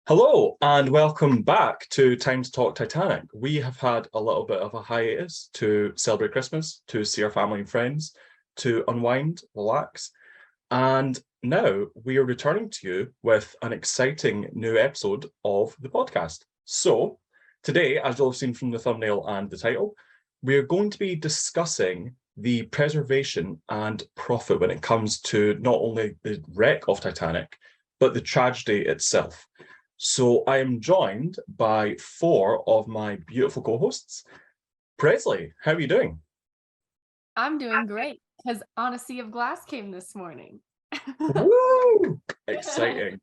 Hello and welcome back to Time to Talk Titanic. We have had a little bit of a hiatus to celebrate Christmas, to see our family and friends, to unwind, relax, and now we are returning to you with an exciting new episode of the podcast. So today, as you'll have seen from the thumbnail and the title, we are going to be discussing the preservation and profit when it comes to not only the wreck of Titanic, but the tragedy itself. So I am joined by four of my beautiful co-hosts. Presley, how are you doing? I'm doing great because On a Sea of Glass came this morning. Woo! Exciting.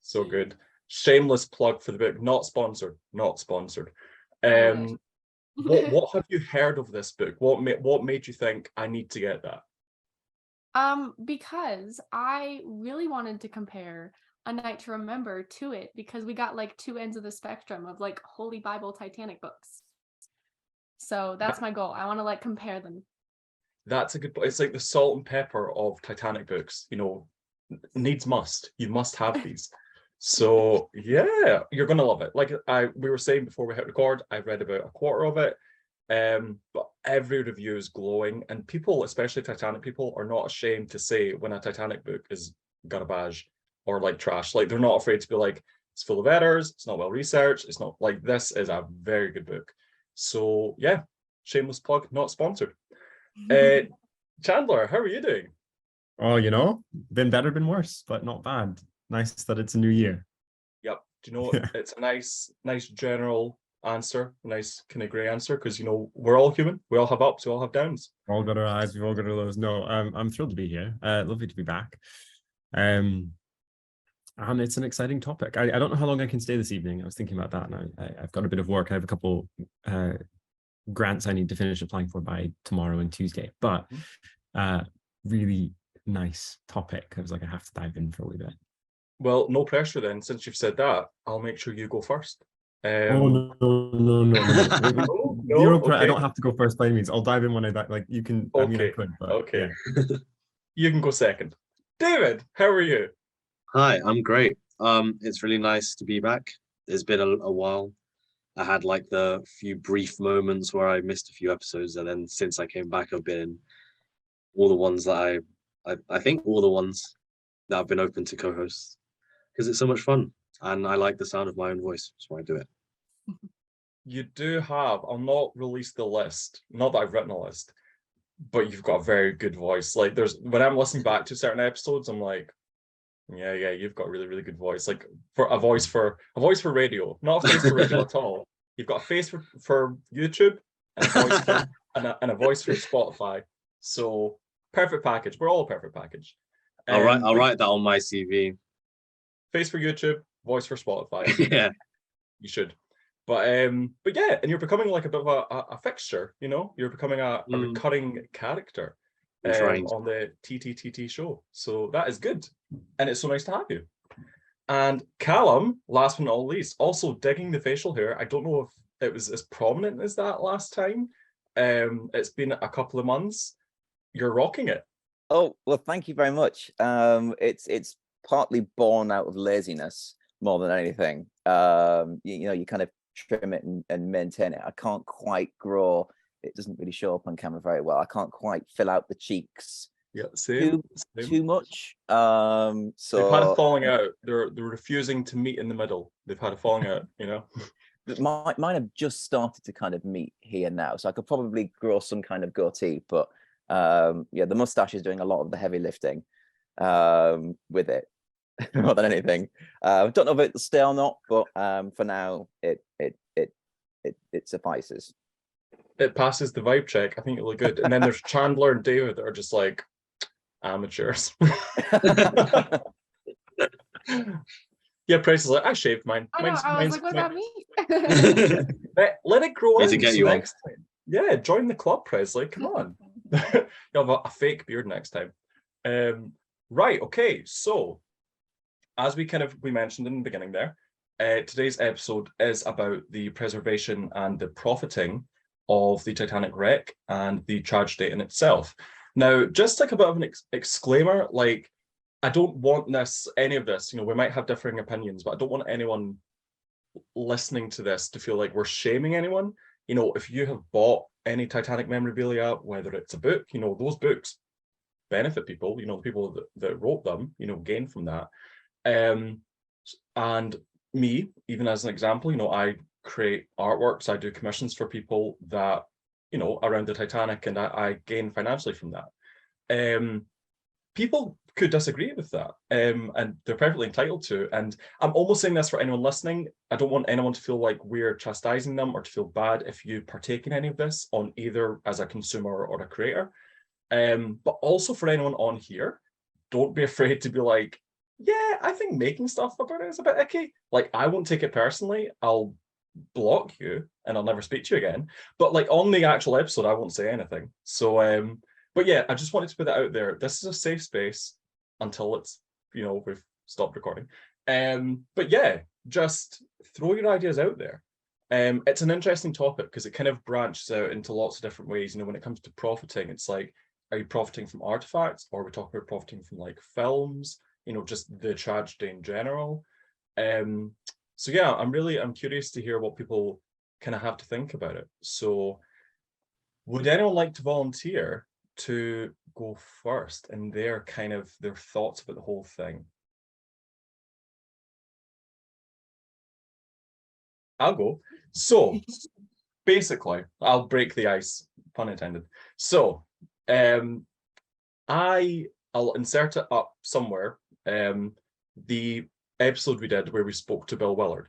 So good. Shameless plug for the book. Not sponsored. Not sponsored. What have you heard of this book? What made you think I need to get that? Because I really wanted to compare A Night to Remember to it because we got like two ends of the spectrum of like Holy Bible Titanic books. So that's my goal. I want to like compare them. That's a good point. It's like the salt and pepper of Titanic books, needs must. You must have these. So yeah, you're gonna love it. Like we were saying before we hit record, I've read about a quarter of it. But every review is glowing, and people, especially Titanic people, are not ashamed to say when a Titanic book is garbage or like trash. Like they're not afraid to be like, it's full of errors, it's not well researched, it's not like this is a very good book. So yeah, shameless plug, not sponsored. Chandler, how are you doing? Oh, been better, been worse, but not bad. Nice that it's a new year. Yep. Do you know what? It's a nice general answer, a nice kind of grey answer, because we're all human. We all have ups, we all have downs. We've all got our highs, we've all got our lows. No, I'm thrilled to be here. Lovely to be back. And it's an exciting topic. I don't know how long I can stay this evening. I was thinking about that, and I've got a bit of work. I have a couple grants I need to finish applying for by tomorrow and Tuesday. But really nice topic. I was like, I have to dive in for a wee bit. Well, no pressure then. Since you've said that, I'll make sure you go first. No. Okay. I don't have to go first by any means. I'll dive in when like you can. Okay. I mean, I could, but okay. Yeah. You can go second. David, how are you? Hi, I'm great. It's really nice to be back. It's been a while. I had like the few brief moments where I missed a few episodes, and then since I came back, I've been in all the ones that I think all the ones that I've been open to co-hosts because it's so much fun, and I like the sound of my own voice, so I do it. You do have. I'll not release the list. Not that I've written a list, but you've got a very good voice. Like when I'm listening back to certain episodes, I'm like, yeah, you've got a really, really good voice. Like for a voice for radio, not a face for radio at all. You've got a face for YouTube and a voice for, and a voice for Spotify. So perfect package. We're all a perfect package. I'll write that on my CV. Face for YouTube, voice for Spotify. Yeah, you should. But yeah, and you're becoming like a bit of a fixture. You're becoming a recurring character on the TTTT show. So that is good, and it's so nice to have you. And Callum, last but not least, also digging the facial hair. I don't know if it was as prominent as that last time. It's been a couple of months. You're rocking it. Oh, well, thank you very much. It's partly born out of laziness more than anything. You kind of trim it and maintain it. I can't quite grow. It doesn't really show up on camera very well. I can't quite fill out the cheeks same. Too much. So they've had a falling out. They're refusing to meet in the middle. They've had a falling out, Mine have just started to kind of meet here now, so I could probably grow some kind of goatee, but the mustache is doing a lot of the heavy lifting with it more than anything. I don't know if it'll stay or not, but for now it suffices. It passes the vibe check. I think it'll look good. And then there's Chandler and David that are just like amateurs. Yeah, Price is like, I shaved mine. I was like, what about me? Let it grow Need in. to get you next time. Yeah, join the club, Presley. Come on. You'll have a fake beard next time. Right, okay. So, as we mentioned in the beginning there, today's episode is about the preservation and the profiting of the Titanic wreck and the tragedy in itself. Now, just like a bit of an exclaimer, like I don't want any of this, we might have differing opinions, but I don't want anyone listening to this to feel like we're shaming anyone. If you have bought any Titanic memorabilia, whether it's a book, those books benefit people, the people that wrote them, gain from that. And me, even as an example, I create artworks, I do commissions for people that, around the Titanic, and I gain financially from that. People could disagree with that, and they're perfectly entitled to. And I'm almost saying this for anyone listening. I don't want anyone to feel like we're chastising them or to feel bad if you partake in any of this on either as a consumer or a creator. But also for anyone on here, don't be afraid to be like, yeah, I think making stuff about it is a bit icky. Like, I won't take it personally. I'll block you and I'll never speak to you again. But like on the actual episode, I won't say anything. So, but yeah, I just wanted to put that out there. This is a safe space until it's, we've stopped recording. But yeah, just throw your ideas out there. It's an interesting topic because it kind of branches out into lots of different ways. When it comes to profiting, it's like, are you profiting from artifacts, or are we talking about profiting from like films, just the tragedy in general? So yeah, I'm curious to hear what people kind of have to think about it. So would anyone like to volunteer to go first and their thoughts about the whole thing? I'll go. So basically, I'll break the ice, pun intended. So I'll insert it up somewhere. The episode we did where we spoke to Bill Willard.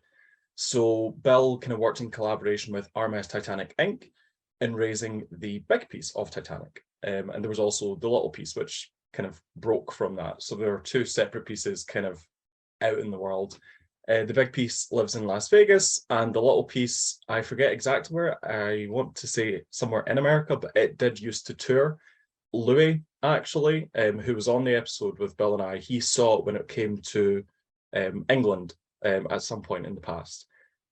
So Bill kind of worked in collaboration with RMS Titanic Inc. in raising the big piece of Titanic. And there was also the little piece, which kind of broke from that. So there are two separate pieces kind of out in the world. The big piece lives in Las Vegas, and the little piece, I forget exactly where. I want to say somewhere in America, but it did used to tour. Louis, actually, who was on the episode with Bill and I, he saw it when it came to England at some point in the past.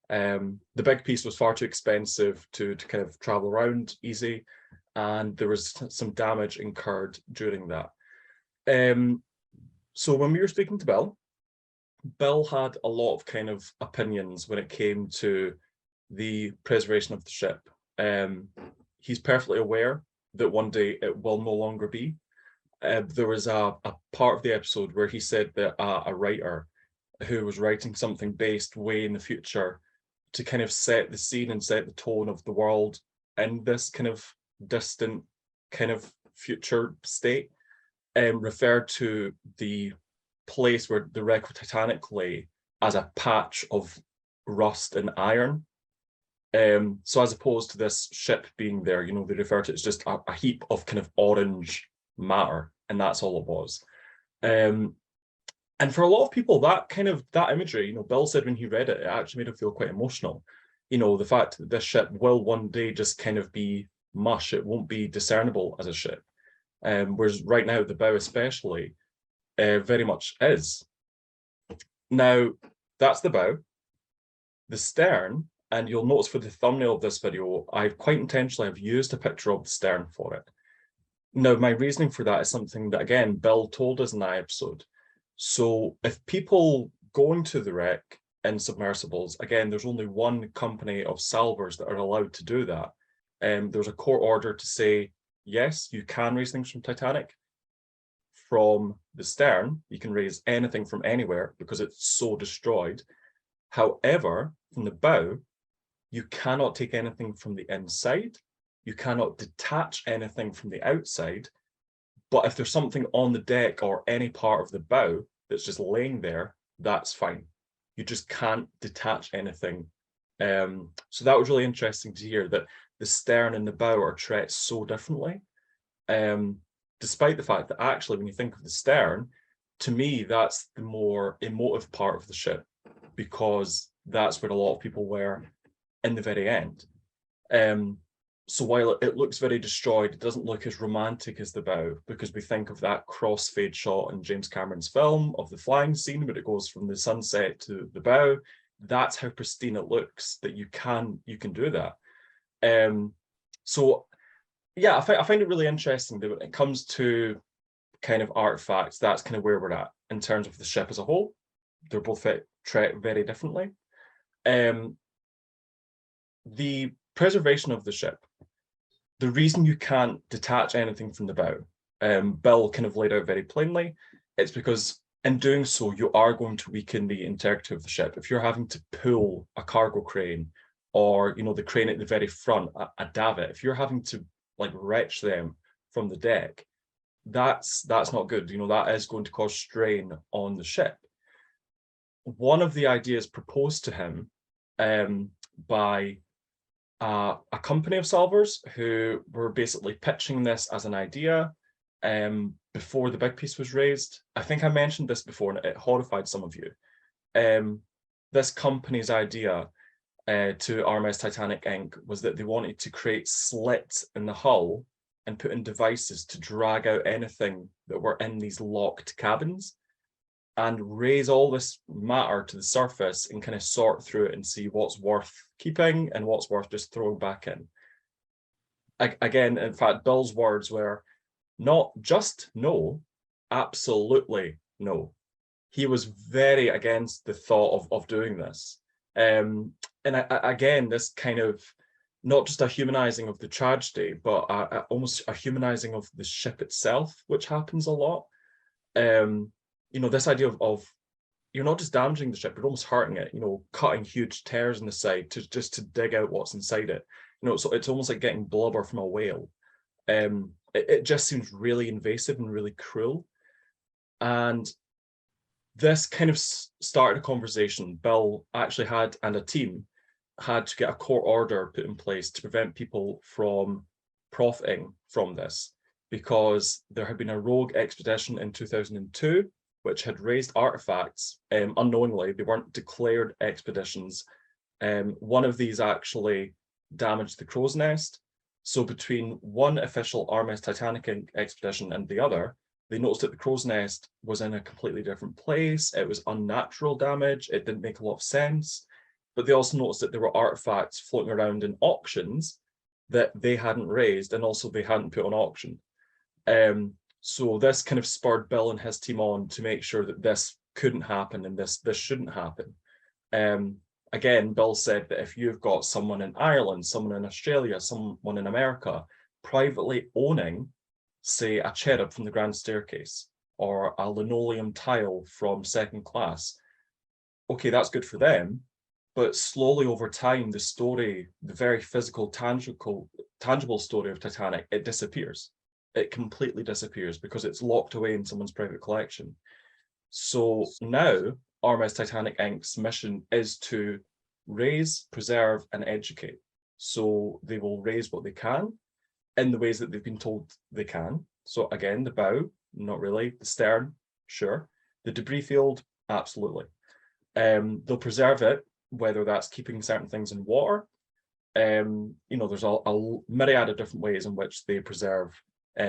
The big piece was far too expensive to kind of travel around easy, and there was some damage incurred during that. So when we were speaking to Bill had a lot of kind of opinions when it came to the preservation of the ship. He's perfectly aware that one day it will no longer be. There was a part of the episode where he said that a writer who was writing something based way in the future to kind of set the scene and set the tone of the world in this kind of distant kind of future state, referred to the place where the wreck of Titanic lay as a patch of rust and iron. So as opposed to this ship being there, they refer to it as just a heap of kind of orange matter, and that's all it was. And for a lot of people, that imagery, Bill said when he read it, it actually made him feel quite emotional. The fact that this ship will one day just kind of be mush, it won't be discernible as a ship. Whereas right now, the bow especially very much is. Now, that's the bow. The stern, and you'll notice for the thumbnail of this video, I've quite intentionally have used a picture of the stern for it. Now, my reasoning for that is something that, again, Bill told us in that episode. So if people go into the wreck in submersibles, again, there's only one company of salvers that are allowed to do that. There's a court order to say, yes, you can raise things from Titanic. From the stern, you can raise anything from anywhere because it's so destroyed. However, from the bow, you cannot take anything from the inside. You cannot detach anything from the outside. But if there's something on the deck or any part of the bow that's just laying there, that's fine. You just can't detach anything. So that was really interesting to hear that the stern and the bow are treated so differently. Despite the fact that actually, when you think of the stern, to me, that's the more emotive part of the ship, because that's where a lot of people were in the very end. So while it looks very destroyed, it doesn't look as romantic as the bow, because we think of that crossfade shot in James Cameron's film of the flying scene, where it goes from the sunset to the bow. That's how pristine it looks, that you can do that. So yeah, I find it really interesting that when it comes to kind of artifacts, that's kind of where we're at in terms of the ship as a whole. They're both treated very differently. The preservation of the ship, the reason you can't detach anything from the bow, Bill kind of laid out very plainly, it's because in doing so, you are going to weaken the integrity of the ship. If you're having to pull a cargo crane, or the crane at the very front, a davit, if you're having to like wrench them from the deck, that's not good. That is going to cause strain on the ship. One of the ideas proposed to him by a company of solvers who were basically pitching this as an idea before the big piece was raised. I think I mentioned this before and it horrified some of you. This company's idea to RMS Titanic Inc. was that they wanted to create slits in the hull and put in devices to drag out anything that were in these locked cabins and raise all this matter to the surface and kind of sort through it and see what's worth keeping and what's worth just throwing back in. Again, in fact, Bill's words were not just no, absolutely no. He was very against the thought of doing this. And again, this kind of not just a humanizing of the tragedy, but almost a humanizing of the ship itself, which happens a lot. This idea of you're not just damaging the ship, you're almost hurting it, cutting huge tears in the side just to dig out what's inside it. So it's almost like getting blubber from a whale. It just seems really invasive and really cruel. And this kind of started a conversation Bill actually had, and a team had to get a court order put in place to prevent people from profiting from this, because there had been a rogue expedition in 2002 which had raised artifacts unknowingly. They weren't declared expeditions. One of these actually damaged the crow's nest. So between one official RMS Titanic Inc. expedition and the other, they noticed that the crow's nest was in a completely different place. It was unnatural damage. It didn't make a lot of sense. But they also noticed that there were artifacts floating around in auctions that they hadn't raised, and also they hadn't put on auction. So this kind of spurred Bill and his team on to make sure that this couldn't happen and this shouldn't happen. Again, Bill said that if you've got someone in Ireland, someone in Australia, someone in America privately owning, say, a cherub from the grand staircase or a linoleum tile from second class, okay, that's good for them. But slowly over time, the story, the very physical, tangible story of Titanic, it disappears. It completely disappears because it's locked away in someone's private collection. So now RMS Titanic Inc.'s mission is to raise, preserve, and educate. So they will raise what they can in the ways that they've been told they can. So again, the bow, not really. The stern, sure. The debris field, absolutely. They'll preserve it, whether that's keeping certain things in water. There's a myriad of different ways in which they preserve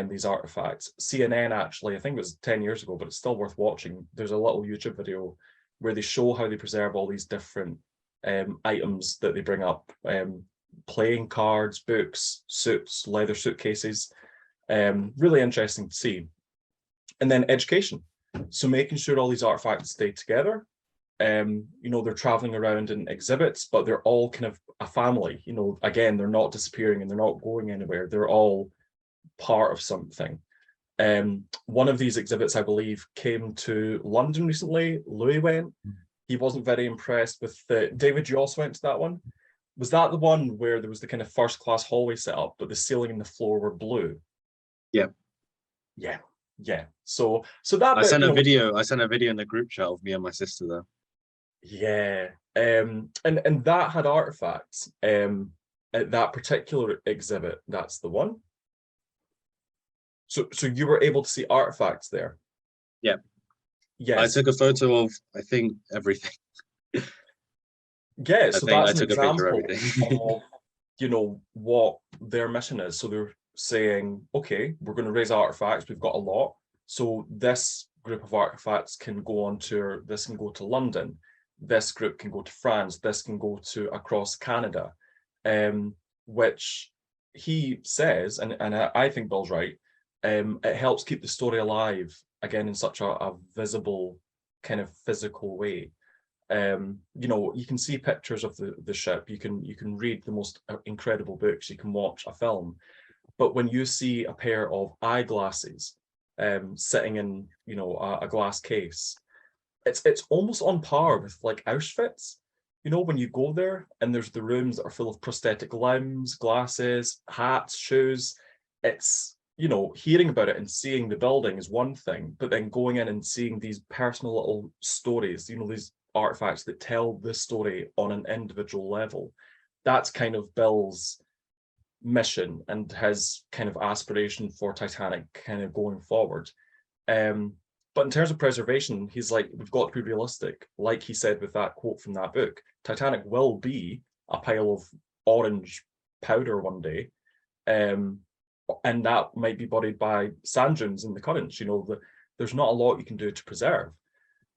these artifacts. CNN actually, I think it was 10 years ago, but it's still worth watching. There's a little YouTube video where they show how they preserve all these different items that they bring up. Playing cards, books, suits, leather suitcases. Really interesting to see. And then education. So making sure all these artifacts stay together. They're traveling around in exhibits, but they're all kind of a family. Again, they're not disappearing and they're not going anywhere. They're all part of something. One of these exhibits, I believe, came to London recently. Louis went. He wasn't very impressed with the... David, you also went to that one? Was that the one where there was the kind of first class hallway set up, but the ceiling and the floor were blue? Yeah. So that I sent a video in the group chat of me and my sister though. Yeah. And that had artifacts. At that particular exhibit, that's the one. So you were able to see artifacts there? Yeah. Yes. I took a photo of, I think, everything. Yeah, so that's an example of, what their mission is. So they're saying, okay, we're going to raise artifacts. We've got a lot. So this group of artifacts can go on to, this can go to London. This group can go to France. This can go to across Canada, which he says, and I think Bill's right, It helps keep the story alive, again, in such a visible, kind of physical way. You know, you can see pictures of the ship, you can read the most incredible books, you can watch a film, but when you see a pair of eyeglasses sitting in, you know, a glass case, it's almost on par with like Auschwitz. You know, when you go there and there's the rooms that are full of prosthetic limbs, glasses, hats, shoes, it's, you know, hearing about it and seeing the building is one thing, but then going in and seeing these personal little stories, you know, these artifacts that tell this story on an individual level, that's kind of Bill's mission and his kind of aspiration for Titanic kind of going forward. But in terms of preservation, he's like, we've got to be realistic. Like he said with that quote from that book, Titanic will be a pile of orange powder one day. And that might be buried by sand dunes in the currents. You know, there's not a lot you can do to preserve,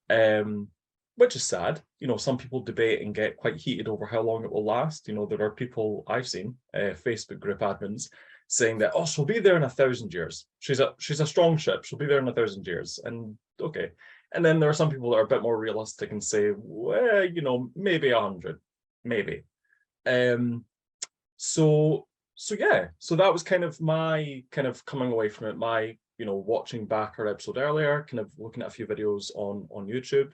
which is sad. You know, some people debate and get quite heated over how long it will last. You know, there are people I've seen, Facebook group admins, saying that, oh, she'll be there in 1,000 years. She's a strong ship. She'll be there in 1,000 years. And okay. And then there are some people that are a bit more realistic and say, well, you know, maybe 100, maybe. So yeah, so that was kind of my kind of coming away from it, my, you know, watching back our episode earlier, kind of looking at a few videos on YouTube.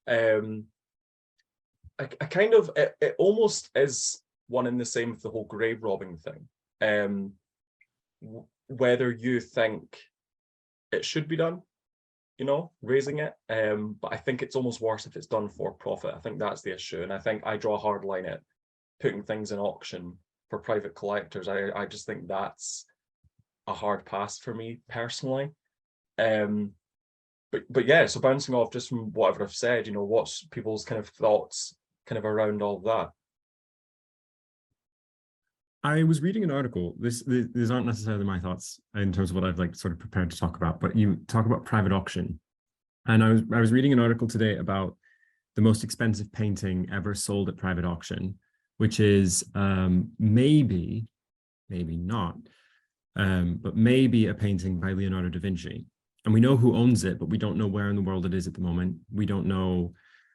I kind of, it almost is one and the same with the whole grave robbing thing. Whether you think it should be done, you know, raising it, but I think it's almost worse if it's done for profit. I think that's the issue, and I think I draw a hard line at putting things in auction for private collectors. I just think that's a hard pass for me personally. But yeah, so bouncing off just from whatever I've said, you know, what's people's kind of thoughts kind of around all that? I was reading an article. These aren't necessarily my thoughts in terms of what I've like sort of prepared to talk about, but you talk about private auction. And I was reading an article today about the most expensive painting ever sold at private auction, which is maybe not, but maybe a painting by Leonardo da Vinci. And we know who owns it, but we don't know where in the world it is at the moment. We don't know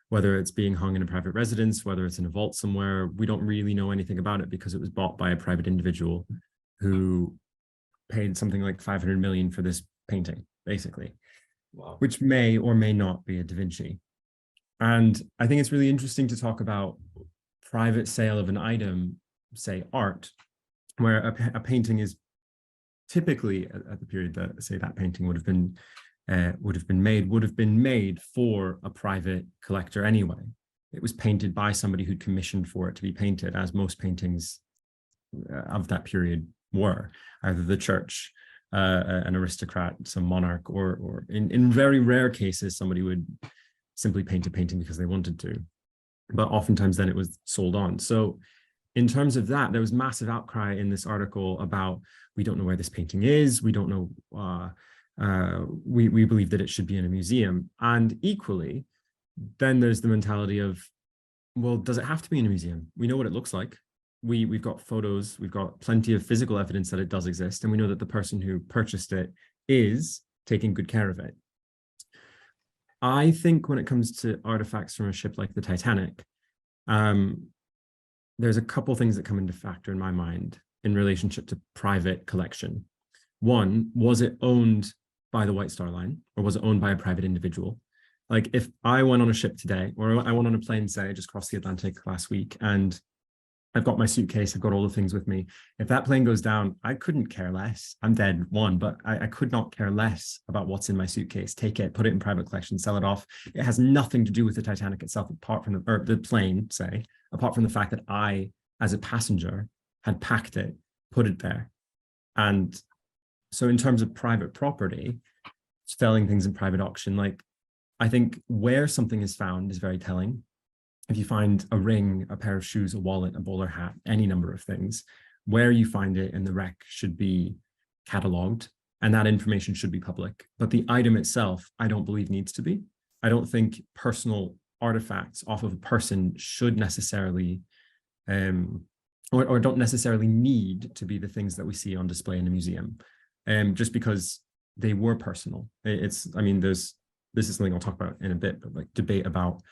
whether it's being hung in a private residence, whether it's in a vault somewhere. We don't really know anything about it because it was bought by a private individual who paid something like 500 million for this painting, basically. Wow. Which may or may not be a Da Vinci. And I think it's really interesting to talk about private sale of an item, say art, where a painting is typically at the period that, say, that painting would have been made for a private collector anyway. It was painted by somebody who'd commissioned for it to be painted, as most paintings of that period were, either the church, an aristocrat, some monarch, or in very rare cases, somebody would simply paint a painting because they wanted to. But oftentimes then it was sold on. So in terms of that, there was massive outcry in this article about, we don't know where this painting is, we don't know, we believe that it should be in a museum. And equally, then there's the mentality of, well, does it have to be in a museum? We know what it looks like. We've got photos, we've got plenty of physical evidence that it does exist, and we know that the person who purchased it is taking good care of it. I think when it comes to artifacts from a ship like the Titanic, there's a couple things that come into factor in my mind in relationship to private collection. One, was it owned by the White Star Line, or was it owned by a private individual? Like if I went on a ship today, or I went on a plane, say, I just crossed the Atlantic last week, and I've got my suitcase, I've got all the things with me. If that plane goes down, I couldn't care less. I'm dead, one, but I could not care less about what's in my suitcase. Take it, put it in private collection, sell it off. It has nothing to do with the Titanic itself, apart from the plane, say, apart from the fact that I, as a passenger, had packed it, put it there. And so in terms of private property, selling things in private auction, like, I think where something is found is very telling. If you find a ring, a pair of shoes, a wallet, a bowler hat, any number of things, where you find it in the wreck should be catalogued, and that information should be public. But the item itself, I don't believe needs to be. I don't think personal artifacts off of a person should necessarily, or don't necessarily need to be the things that we see on display in a museum. just because they were personal. I mean, this is something I'll talk about in a bit, but like debate about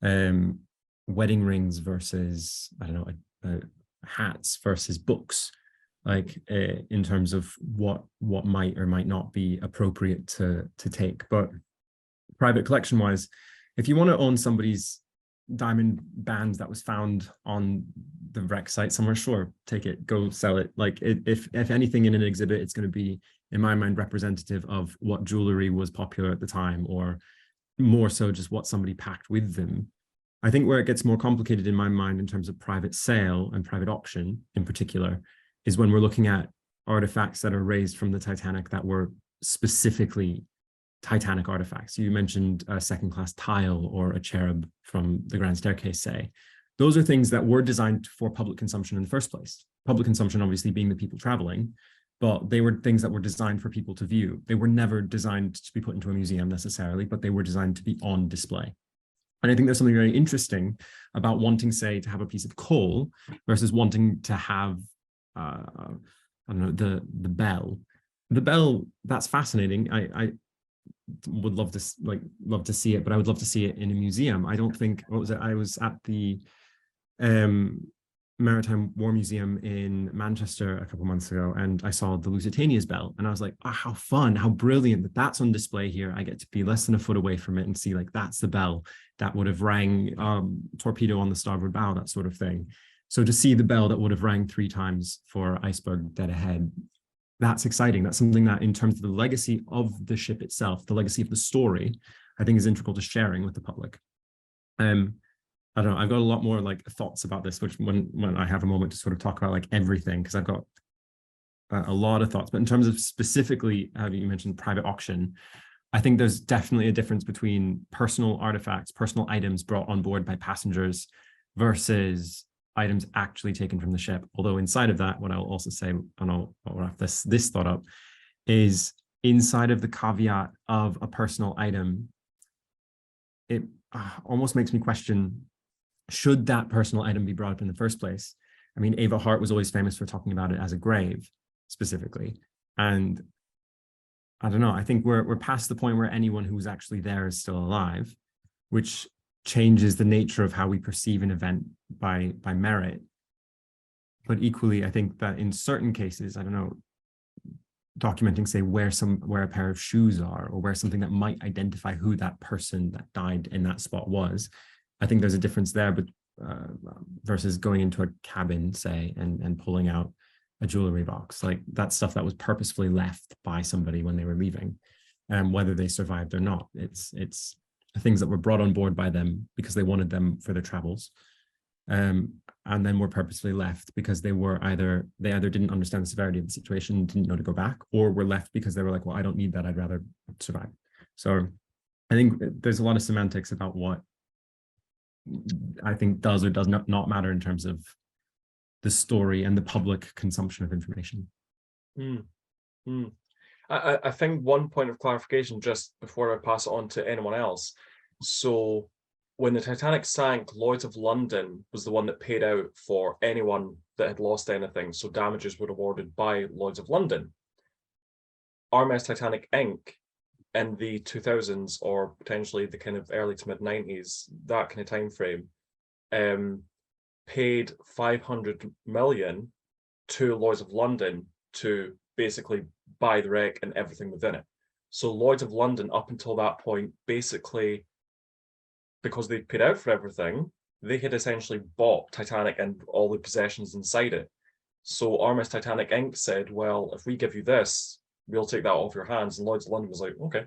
wedding rings versus, I don't know, hats versus books, like in terms of what might or might not be appropriate to take. But private collection wise, if you want to own somebody's diamond band that was found on the wreck site somewhere, sure, take it, go sell it. Like if anything in an exhibit, it's going to be, in my mind, representative of what jewelry was popular at the time, or more so just what somebody packed with them. I think where it gets more complicated in my mind in terms of private sale and private auction in particular is when we're looking at artifacts that are raised from the Titanic that were specifically Titanic artifacts. You mentioned a second-class tile or a cherub from the Grand Staircase, say. Those are things that were designed for public consumption in the first place. Public consumption obviously being the people traveling, but they were things that were designed for people to view. They were never designed to be put into a museum necessarily, but they were designed to be on display. And I think there's something very interesting about wanting, say, to have a piece of coal versus wanting to have, I don't know, the bell. The bell, that's fascinating. I would love to see it, but I would love to see it in a museum. I don't think, what was it? I was at the Maritime War Museum in Manchester a couple months ago, and I saw the Lusitania's bell, and I was like, oh, how fun, how brilliant that that's on display here. I get to be less than a foot away from it and see, like, that's the bell that would have rang torpedo on the starboard bow, that sort of thing. So to see the bell that would have rang 3 times for iceberg dead ahead, that's exciting. That's something that, in terms of the legacy of the ship itself, the legacy of the story, I think is integral to sharing with the public. I don't know, I've got a lot more like thoughts about this, which when I have a moment to sort of talk about like everything, because I've got a lot of thoughts. But in terms of specifically, how you mentioned private auction, I think there's definitely a difference between personal artifacts, personal items brought on board by passengers versus items actually taken from the ship. Although inside of that, what I'll also say, and I'll wrap this thought up, is inside of the caveat of a personal item, it almost makes me question, should that personal item be brought up in the first place? I mean, Ava Hart was always famous for talking about it as a grave, specifically. And I don't know, I think we're past the point where anyone who's actually there is still alive, which changes the nature of how we perceive an event by merit. But equally, I think that in certain cases, I don't know, documenting, say, where a pair of shoes are, or where something that might identify who that person that died in that spot was, I think there's a difference there, but versus going into a cabin, say, and pulling out a jewelry box. Like, that's stuff that was purposefully left by somebody when they were leaving, whether they survived or not. It's things that were brought on board by them because they wanted them for their travels, and then were purposefully left because they either didn't understand the severity of the situation, didn't know to go back, or were left because they were like, well, I don't need that, I'd rather survive. So I think there's a lot of semantics about what I think does or does not matter in terms of the story and the public consumption of information. I think one point of clarification just before I pass it on to anyone else. So when the Titanic sank, Lloyd's of London was the one that paid out for anyone that had lost anything. So damages were awarded by Lloyd's of London. RMS Titanic Inc. in the 2000s, or potentially the kind of early to mid 90s, that kind of time frame, paid 500 million to Lloyd's of London to basically buy the wreck and everything within it. So Lloyd's of London, up until that point, basically, because they paid out for everything, they had essentially bought Titanic and all the possessions inside it. So RMS Titanic Inc. said, well, if we give you this, we'll take that off your hands. And Lloyd's of London was like, okay.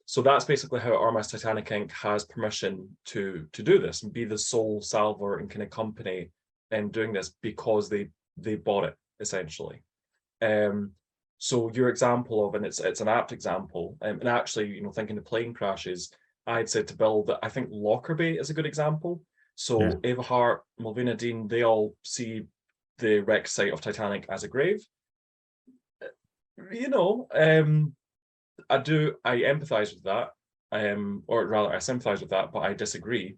So that's basically how RMS Titanic Inc. has permission to do this and be the sole salvor and kind of company in doing this, because they bought it, essentially. So your example of, and it's an apt example, and actually, you know, thinking of plane crashes, I'd said to Bill that I think Lockerbie is a good example. So yeah. Ava Hart, Malvina Dean, they all see the wreck site of Titanic as a grave. You know, I empathize with that, or rather I sympathize with that, but I disagree,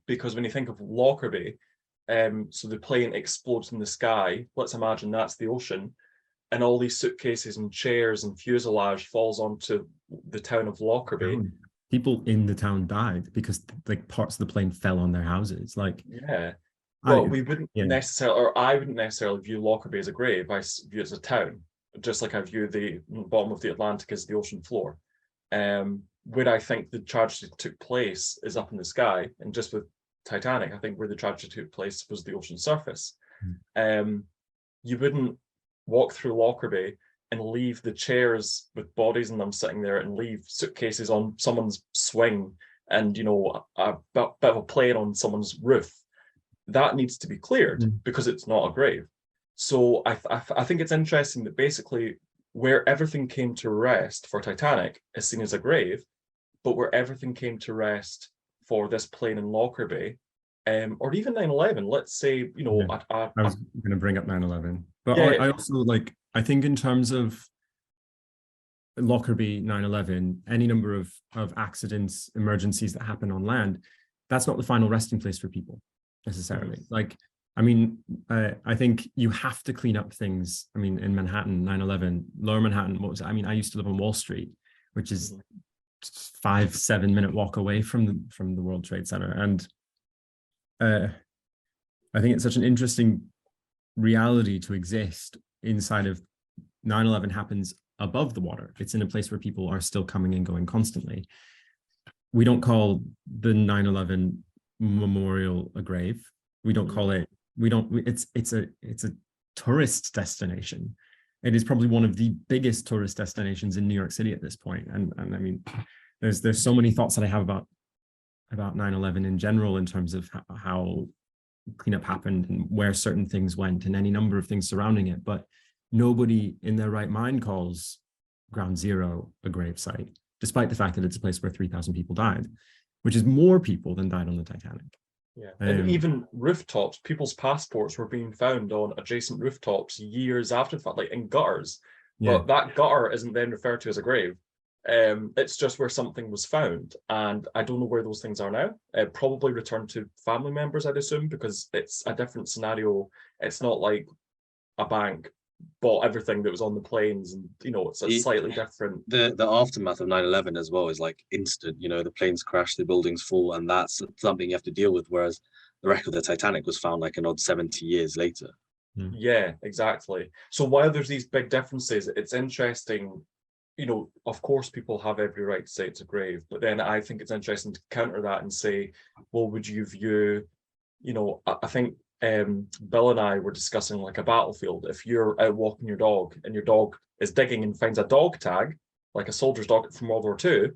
because when you think of Lockerbie, so the plane explodes in the sky, let's imagine that's the ocean. and all these suitcases and chairs and fuselage falls onto the town of Lockerbie. People in the town died because like parts of the plane fell on their houses. Like, yeah. Well, we wouldn't necessarily, or I wouldn't necessarily view Lockerbie as a grave. I view it as a town, just like I view the bottom of the Atlantic as the ocean floor. Where I think the tragedy took place is up in the sky, and just with Titanic, I think where the tragedy took place was the ocean surface. You wouldn't walk through Lockerbie and leave the chairs with bodies in them sitting there and leave suitcases on someone's swing and, you know, a bit of a plane on someone's roof. That needs to be cleared because it's not a grave. So I think it's interesting that basically where everything came to rest for Titanic is seen as a grave, but where everything came to rest for this plane in Lockerbie, or even 9/11, let's say, you know, I was going to bring up 9/11, but yeah, I also like, I think in terms of Lockerbie, 9/11, any number of accidents, emergencies that happen on land, that's not the final resting place for people necessarily. Like, I mean, I think you have to clean up things. I mean, in Manhattan, 9/11, Lower Manhattan, what was it? I mean, I used to live on Wall Street, which is 5-7 minute walk away from the World Trade Center. And I think it's such an interesting reality to exist inside of 9/11 happens above the water. It's in a place where people are still coming and going constantly. We don't call the 9/11 memorial a grave. We don't call it, it's a tourist destination. It is probably one of the biggest tourist destinations in New York City at this point. And I mean, there's so many thoughts that I have about 9/11 in general, in terms of how cleanup happened and where certain things went and any number of things surrounding it. But nobody in their right mind calls Ground Zero a gravesite, despite the fact that it's a place where 3,000 people died, which is more people than died on the Titanic. Yeah, and even rooftops, people's passports were being found on adjacent rooftops years after the fact, like in gutters. But that gutter isn't then referred to as a grave. It's just where something was found, and I don't know where those things are now. Probably returned to family members, I'd assume, because it's a different scenario. It's not like a bank bought everything that was on the planes, and you know, it's a slightly different. The aftermath of 9/11 as well is like instant. You know, the planes crash, the buildings fall, and that's something you have to deal with. Whereas the wreck of the Titanic was found like an odd 70 years later. Yeah, exactly. So while there's these big differences, it's interesting. You know, of course, people have every right to say it's a grave, but then I think it's interesting to counter that and say, well, would you view, you know, I think Bill and I were discussing like a battlefield. If you're out walking your dog and your dog is digging and finds a dog tag, like a soldier's dog from World War II,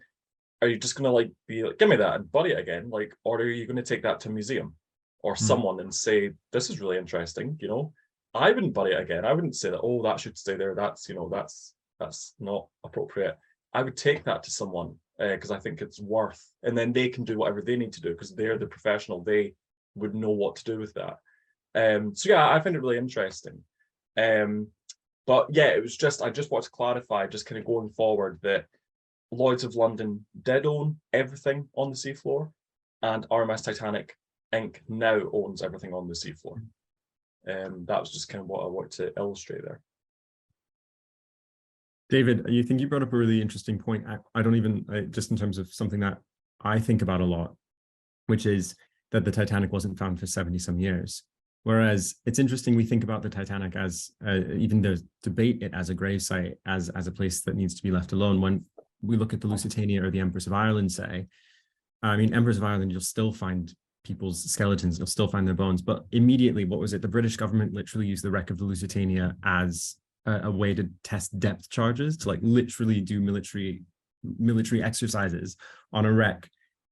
are you just going to like be like, give me that and bury it again? Like, or are you going to take that to a museum or someone and say, this is really interesting, you know? I wouldn't bury it again. I wouldn't say that, oh, that should stay there. That's, you know, that's not appropriate. I would take that to someone because I think it's worth, and then they can do whatever they need to do because they're the professional. They would know what to do with that. So yeah, I find it really interesting. But yeah, it was just, I just want to clarify, just kind of going forward, that Lloyd's of London did own everything on the seafloor, and RMS Titanic Inc. now owns everything on the seafloor. That was just kind of what I wanted to illustrate there. David, you think you brought up a really interesting point. I don't even, just in terms of something that I think about a lot, which is that the Titanic wasn't found for 70 some years. Whereas it's interesting, we think about the Titanic as, even there's debate it as a gravesite, as a place that needs to be left alone. When we look at the Lusitania or the Empress of Ireland, say, I mean, Empress of Ireland, you'll still find people's skeletons, you'll still find their bones. But immediately, what was it? The British government literally used the wreck of the Lusitania as a way to test depth charges, to like literally do military exercises on a wreck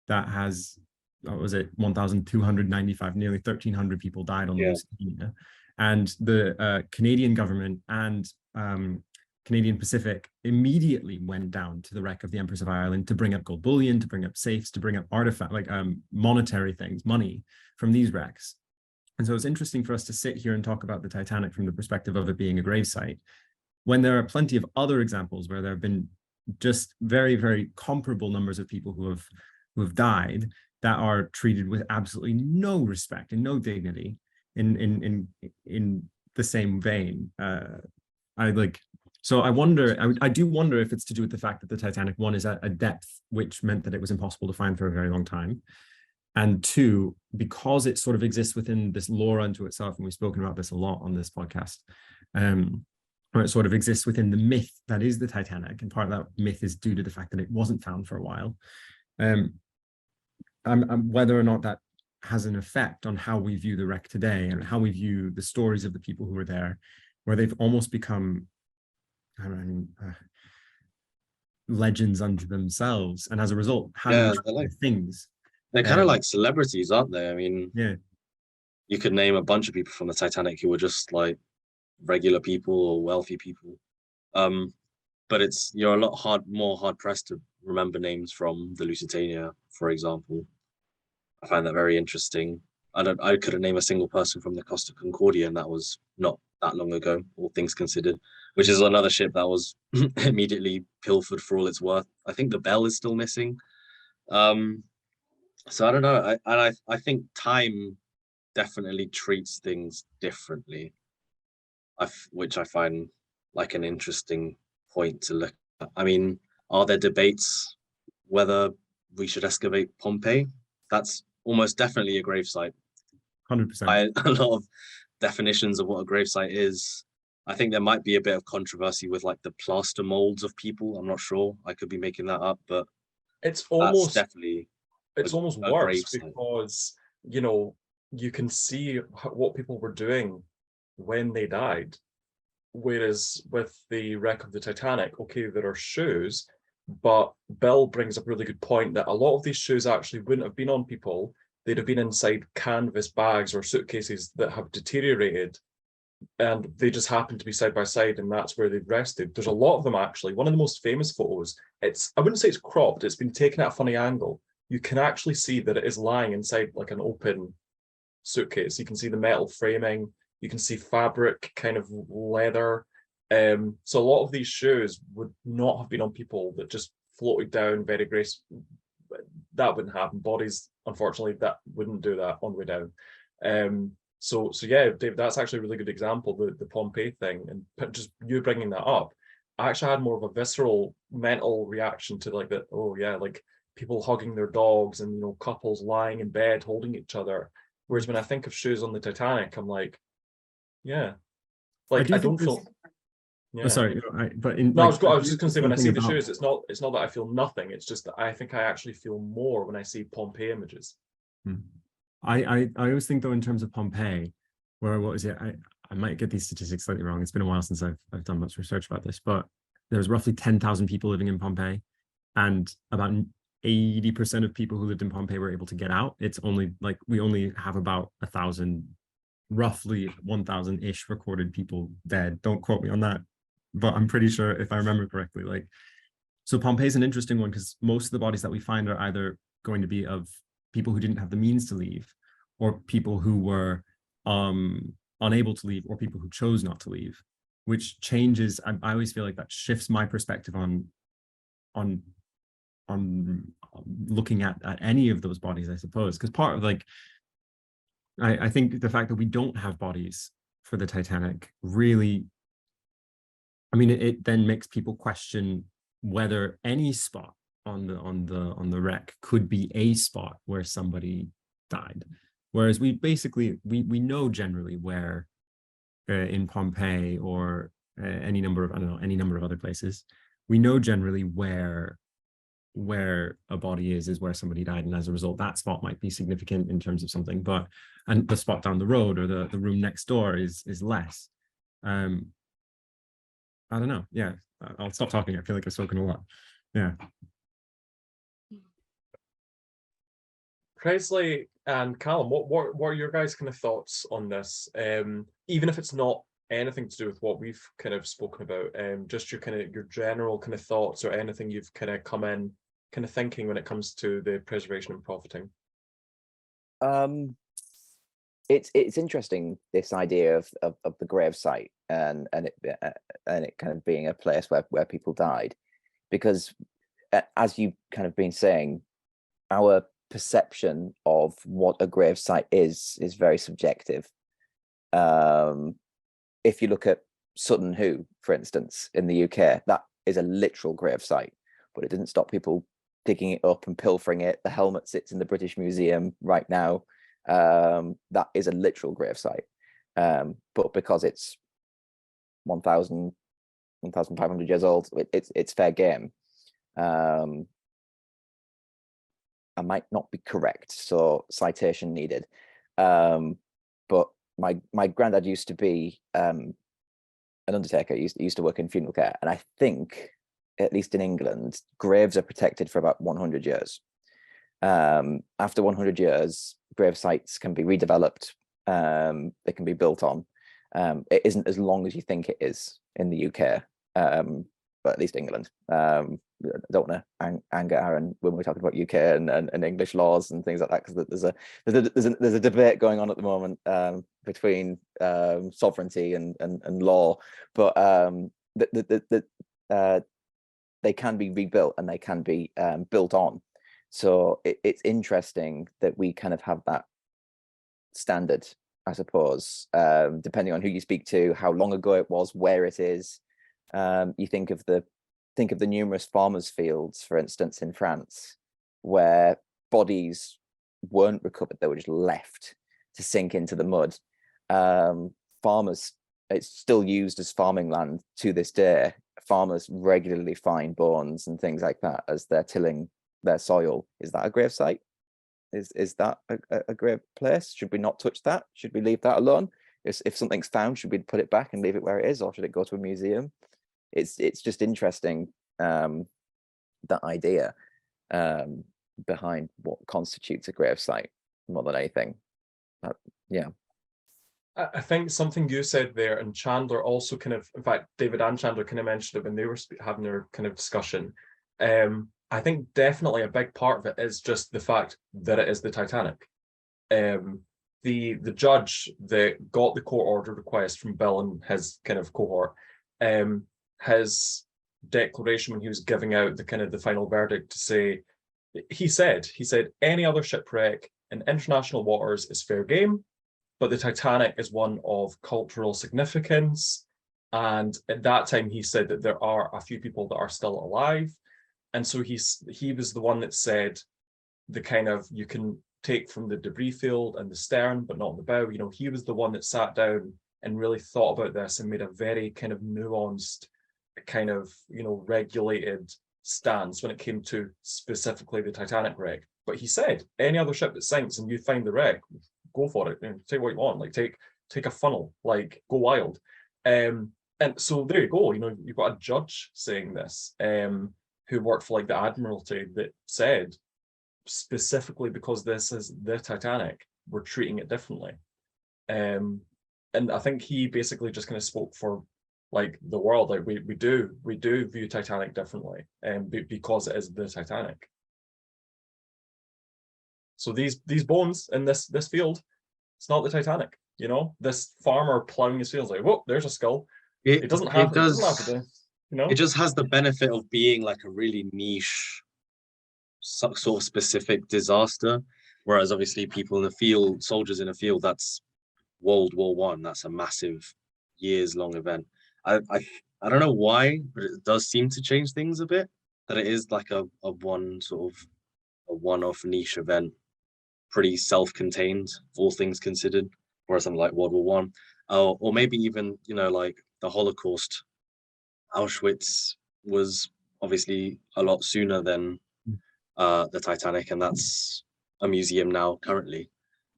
that has, what was it, 1,295, nearly 1,300 people died on the Lusitania. And the Canadian government and Canadian Pacific immediately went down to the wreck of the Empress of Ireland to bring up gold bullion, to bring up safes, to bring up artifact, like monetary things, money from these wrecks. And so it's interesting for us to sit here and talk about the Titanic from the perspective of it being a gravesite, when there are plenty of other examples where there have been just very, very comparable numbers of people who have died that are treated with absolutely no respect and no dignity in the same vein. So I wonder, I do wonder if it's to do with the fact that the Titanic, one, is at a depth which meant that it was impossible to find for a very long time. And two, because it sort of exists within this lore unto itself, and we've spoken about this a lot on this podcast, where it sort of exists within the myth that is the Titanic. And part of that myth is due to the fact that it wasn't found for a while. Whether or not that has an effect on how we view the wreck today and how we view the stories of the people who were there, where they've almost become legends unto themselves, and as a result, how do we treat like, things? They're kind of like celebrities, aren't they? I mean, yeah, you could name a bunch of people from the Titanic who were just like regular people or wealthy people. But you're a lot more hard pressed to remember names from the Lusitania, for example. I find that very interesting. I couldn't name a single person from the Costa Concordia, and that was not that long ago, all things considered, which is another ship that was immediately pilfered for all it's worth. I think the bell is still missing. So I don't know. I think time definitely treats things differently, which I find like an interesting point to look at. I mean, are there debates whether we should excavate Pompeii? That's almost definitely a gravesite. 100%. A lot of definitions of what a gravesite is. I think there might be a bit of controversy with like the plaster molds of people. I'm not sure. I could be making that up, but it's almost definitely almost worse because you can see what people were doing when they died. Whereas with the wreck of the Titanic, okay, there are shoes, but Bill brings up a really good point that a lot of these shoes actually wouldn't have been on people. They'd have been inside canvas bags or suitcases that have deteriorated, and they just happen to be side by side, and that's where they've rested. There's a lot of them actually. One of the most famous photos, I wouldn't say it's cropped, it's been taken at a funny angle. You can actually see that it is lying inside like an open suitcase. You can see the metal framing, you can see fabric, kind of leather. So a lot of these shoes would not have been on people that just floated down very gracefully. That wouldn't happen. Bodies, unfortunately, that wouldn't do that on the way down. So yeah, Dave, that's actually a really good example, the Pompeii thing, and just you bringing that up. I actually had more of a visceral mental reaction to like that. Oh yeah, like people hugging their dogs and couples lying in bed holding each other. Whereas when I think of shoes on the Titanic, I'm like, yeah, like I don't feel. Yeah. Oh, sorry, but I was just going to say, when I see the shoes, it's not that I feel nothing. It's just that I think I actually feel more when I see Pompeii images. I always think though, in terms of Pompeii, what was it? I might get these statistics slightly wrong. It's been a while since I've done much research about this, but there was roughly 10,000 people living in Pompeii, and about 80% of people who lived in Pompeii were able to get out. It's only like we only have about 1,000, roughly 1,000-ish recorded people dead. Don't quote me on that, but I'm pretty sure, if I remember correctly, so Pompeii is an interesting one because most of the bodies that we find are either going to be of people who didn't have the means to leave, or people who were unable to leave, or people who chose not to leave, which changes. I always feel like that shifts my perspective on looking at any of those bodies, I suppose, because part of I think the fact that we don't have bodies for the Titanic really, I mean, it then makes people question whether any spot on the wreck could be a spot where somebody died. Whereas we know generally where in Pompeii or any number of other places, we know generally where a body is where somebody died, and as a result that spot might be significant in terms of something, and the spot down the road or the room next door is less. I don't know. Yeah, I'll stop talking. I feel like I've spoken a lot. Yeah. Presley and Callum, what are your guys' kind of thoughts on this? Even if it's not anything to do with what we've kind of spoken about, just your general kind of thoughts, or anything you've kind of come in kind of thinking when it comes to the preservation and profiting. It's interesting, this idea of the gravesite and it kind of being a place where people died, because as you've kind of been saying, our perception of what a gravesite is very subjective. If you look at Sutton Hoo, for instance, in the UK, that is a literal gravesite, but it didn't stop people digging it up and pilfering it. The helmet sits in the British Museum right now. That is a literal gravesite. But because it's 1,500 years old, it's fair game. I might not be correct, so citation needed. But my granddad used to be an undertaker. He used to work in funeral care, and I think, at least in England, graves are protected for about 100 years. After 100 years, grave sites can be redeveloped. They can be built on. It isn't as long as you think it is in the UK, but at least England. I don't want to anger Arron when we're talking about UK and English laws and things like that, because there's a debate going on at the moment between sovereignty and law, but they can be rebuilt and they can be built on. So it's interesting that we kind of have that standard, I suppose, depending on who you speak to, how long ago it was, where it is. You think of the numerous farmers' fields, for instance, in France, where bodies weren't recovered; they were just left to sink into the mud. Farmers, it's still used as farming land to this day. Farmers regularly find bones and things like that as they're tilling their soil. Is that a grave site? Is that a grave place? Should we not touch that? Should we leave that alone? If something's found, should we put it back and leave it where it is, or should it go to a museum? It's just interesting, that idea behind what constitutes a grave site more than anything. Yeah. I think something you said there, and Chandler also kind of, in fact, David and Chandler kind of mentioned it when they were having their kind of discussion. I think definitely a big part of it is just the fact that it is the Titanic. The judge that got the court order request from Bill and his kind of cohort, his declaration when he was giving out the final verdict to say, he said any other shipwreck in international waters is fair game, but the Titanic is one of cultural significance. And at that time, he said that there are a few people that are still alive. And so he was the one that said the kind of, you can take from the debris field and the stern, but not the bow. You know, he was the one that sat down and really thought about this and made a very kind of nuanced, kind of, you know, regulated stance when it came to specifically the Titanic wreck. But he said, any other ship that sinks and you find the wreck, go for it. You know, take what you want. Like take a funnel. Like go wild. And so there you go. You know, you've got a judge saying this, who worked for like the Admiralty, that said specifically because this is the Titanic, we're treating it differently. And I think he basically just kind of spoke for like the world. Like we do view Titanic differently, because it is the Titanic. So these bones in this field, it's not the Titanic. You know, this farmer plowing his fields, like, whoa, there's a skull. It doesn't have to, you know. It just has the benefit of being like a really niche, sort of specific disaster. Whereas obviously people in the field, soldiers in a field, that's World War I. That's a massive, years-long event. I don't know why, but it does seem to change things a bit. That it is like a one-off niche event, pretty self-contained, all things considered. Whereas something like World War One, or maybe even, you know, like the Holocaust, Auschwitz was obviously a lot sooner than the Titanic, and that's a museum now currently.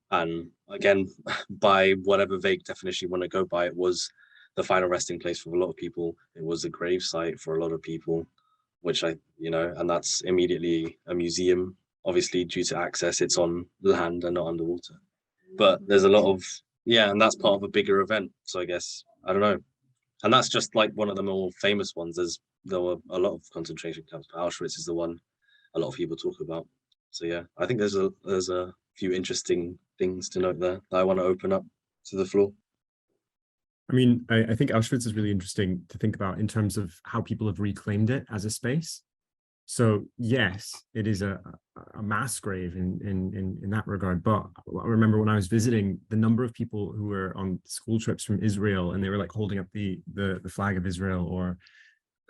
And again, by whatever vague definition you want to go by, it was the final resting place for a lot of people. It was a grave site for a lot of people, which and that's immediately a museum. Obviously, due to access, it's on land and not underwater. But there's a lot of, and that's part of a bigger event. So I guess, I don't know. And that's just like one of the more famous ones. There were a lot of concentration camps, but Auschwitz is the one a lot of people talk about. So yeah, I think there's a few interesting things to note there that I want to open up to the floor. I mean, I think Auschwitz is really interesting to think about in terms of how people have reclaimed it as a space. So yes, it is a mass grave in that regard. But I remember when I was visiting, the number of people who were on school trips from Israel, and they were like holding up the flag of Israel, or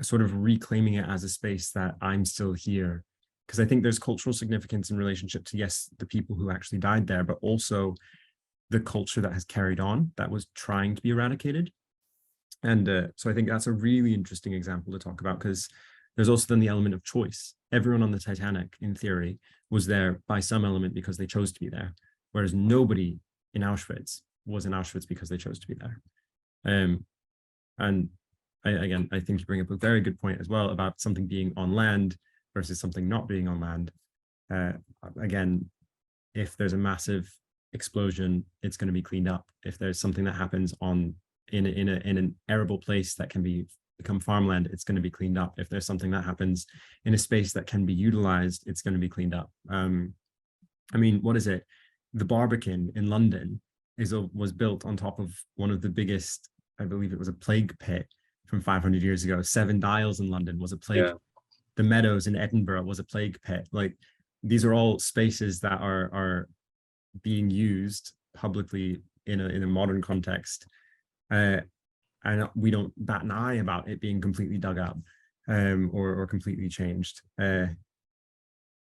sort of reclaiming it as a space that I'm still here. Because I think there's cultural significance in relationship to, yes, the people who actually died there, but also the culture that has carried on, that was trying to be eradicated. And so I think that's a really interesting example to talk about, because there's also then the element of choice. Everyone on the Titanic, in theory, was there by some element because they chose to be there, whereas nobody in Auschwitz was in Auschwitz because they chose to be there. And again, I think you bring up a very good point as well about something being on land versus something not being on land. Again, if there's a massive explosion, it's going to be cleaned up. If there's something that happens in an arable place that can become farmland, it's going to be cleaned up. If there's something that happens in a space that can be utilized, it's going to be cleaned up. I mean, what is it? The Barbican in London was built on top of one of the biggest, I believe it was a plague pit from 500 years ago. Seven Dials in London was a plague. The Meadows in Edinburgh was a plague pit. Like, these are all spaces that are being used publicly in a modern context. And we don't bat an eye about it being completely dug up or completely changed.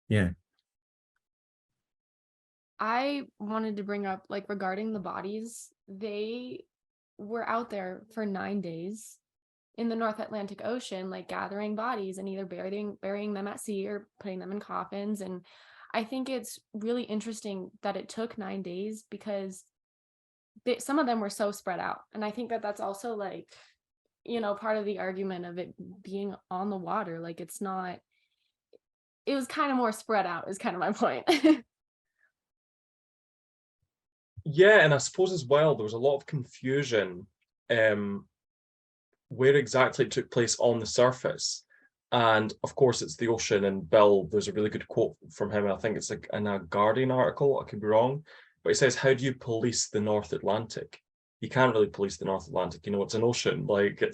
Yeah. I wanted to bring up, like, regarding the bodies, they were out there for 9 days in the North Atlantic Ocean, like gathering bodies and either burying them at sea or putting them in coffins. And I think it's really interesting that it took 9 days, because some of them were so spread out. And I think that that's also, like, you know, part of the argument of it being on the water. Like, it was kind of more spread out, is kind of my point. Yeah, and I suppose as well, there was a lot of confusion where exactly it took place on the surface. And of course, it's the ocean. And Bill, there's a really good quote from him. I think it's like in a Guardian article, I could be wrong, but he says, how do you police the North Atlantic? You can't really police the North Atlantic. You know, it's an ocean. Like,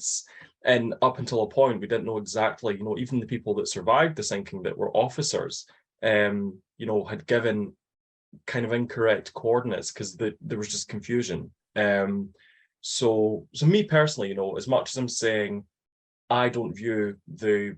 and up until a point, we didn't know exactly, you know, even the people that survived the sinking that were officers, you know, had given kind of incorrect coordinates because there was just confusion. So me personally, you know, as much as I'm saying I don't view the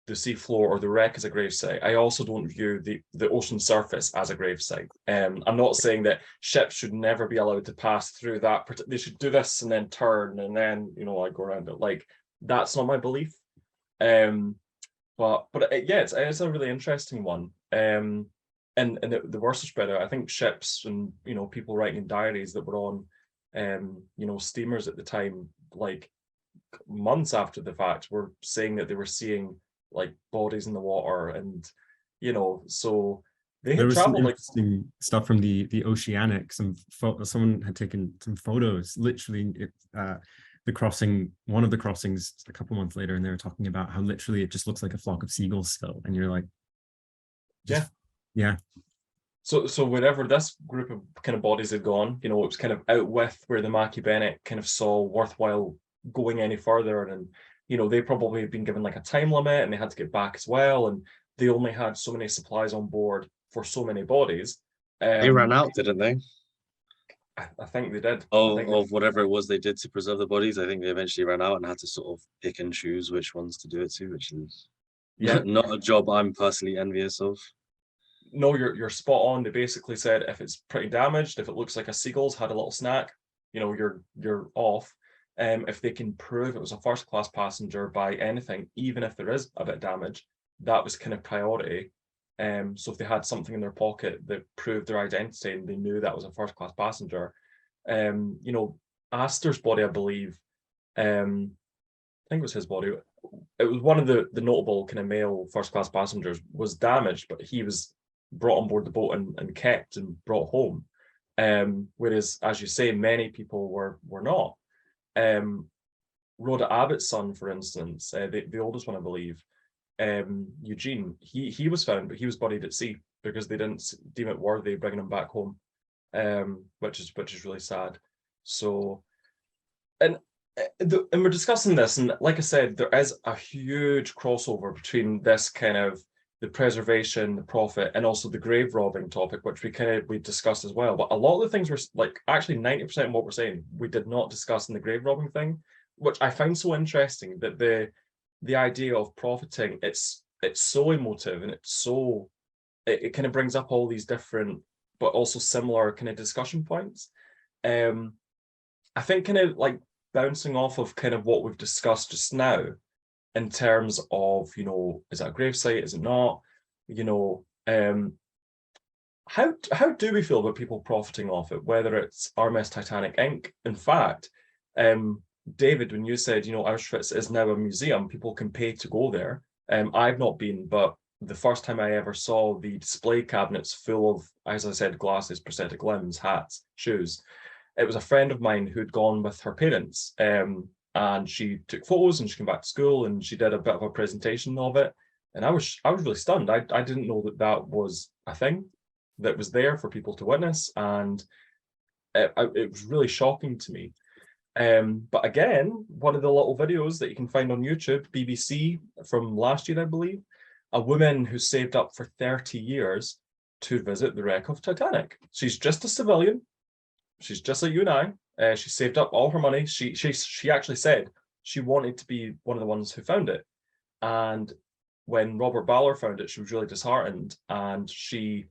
seafloor or the wreck as a gravesite, I also don't view the ocean surface as a gravesite. I'm not saying that ships should never be allowed to pass through that. They should do this and then turn and then, you know, like go around it. Like, that's not my belief. But yeah, it's a really interesting one. And the worst is spread out. I think ships and, you know, people writing in diaries that were on you know, steamers at the time, like months after the fact, were saying that they were seeing like bodies in the water. And, you know, so they had There was some traveled like interesting stuff from the oceanic. Someone had taken some photos, literally the crossing, one of the crossings a couple months later, and they were talking about how literally it just looks like a flock of seagulls still, and you're like, yeah. So wherever this group of kind of bodies had gone, you know, it was kind of out with where the Mackie Bennett kind of saw worthwhile going any further. And, you know, they probably had been given like a time limit and they had to get back as well. And they only had so many supplies on board for so many bodies. They ran out, didn't they? I think they did. Of whatever it was they did to preserve the bodies. I think they eventually ran out and had to sort of pick and choose which ones to do it to, which is not a job I'm personally envious of. No, you're spot on. They basically said if it's pretty damaged, if it looks like a seagull's had a little snack, you know, you're off. If they can prove it was a first class passenger by anything, even if there is a bit of damage, that was kind of priority. So if they had something in their pocket that proved their identity and they knew that was a first class passenger, you know, Astor's body, I believe, I think it was his body. It was one of the notable kind of male first class passengers was damaged, but he was brought on board the boat and kept and brought home. Whereas, as you say, many people were not. Rhoda Abbott's son, for instance, the oldest one, I believe, Eugene, he was found, but he was buried at sea because they didn't deem it worthy bringing him back home, which is really sad. So, and and we're discussing this, and like I said, there is a huge crossover between this kind of the preservation, the profit, and also the grave robbing topic, which we discussed as well. But a lot of the things were like actually 90% of what we're saying we did not discuss in the grave robbing thing, which I find so interesting, that the idea of profiting, it's so emotive, and it's so it kind of brings up all these different but also similar kind of discussion points. I think kind of like bouncing off of kind of what we've discussed just now in terms of, you know, is that a gravesite, is it not? You know, how do we feel about people profiting off it, whether it's RMS Titanic Inc. In fact, David, when you said, you know, Auschwitz is now a museum, people can pay to go there. I've not been, but the first time I ever saw the display cabinets full of, as I said, glasses, prosthetic limbs, hats, shoes, it was a friend of mine who'd gone with her parents, and she took photos and she came back to school and she did a bit of a presentation of it. And I was really stunned. I didn't know that that was a thing that was there for people to witness, and it was really shocking to me. But again, one of the little videos that you can find on YouTube, BBC from last year, I believe, a woman who saved up for 30 years to visit the wreck of Titanic. She's just a civilian. She's just like you and I. She saved up all her money. She actually said she wanted to be one of the ones who found it. And when Robert Ballard found it, she was really disheartened. And she,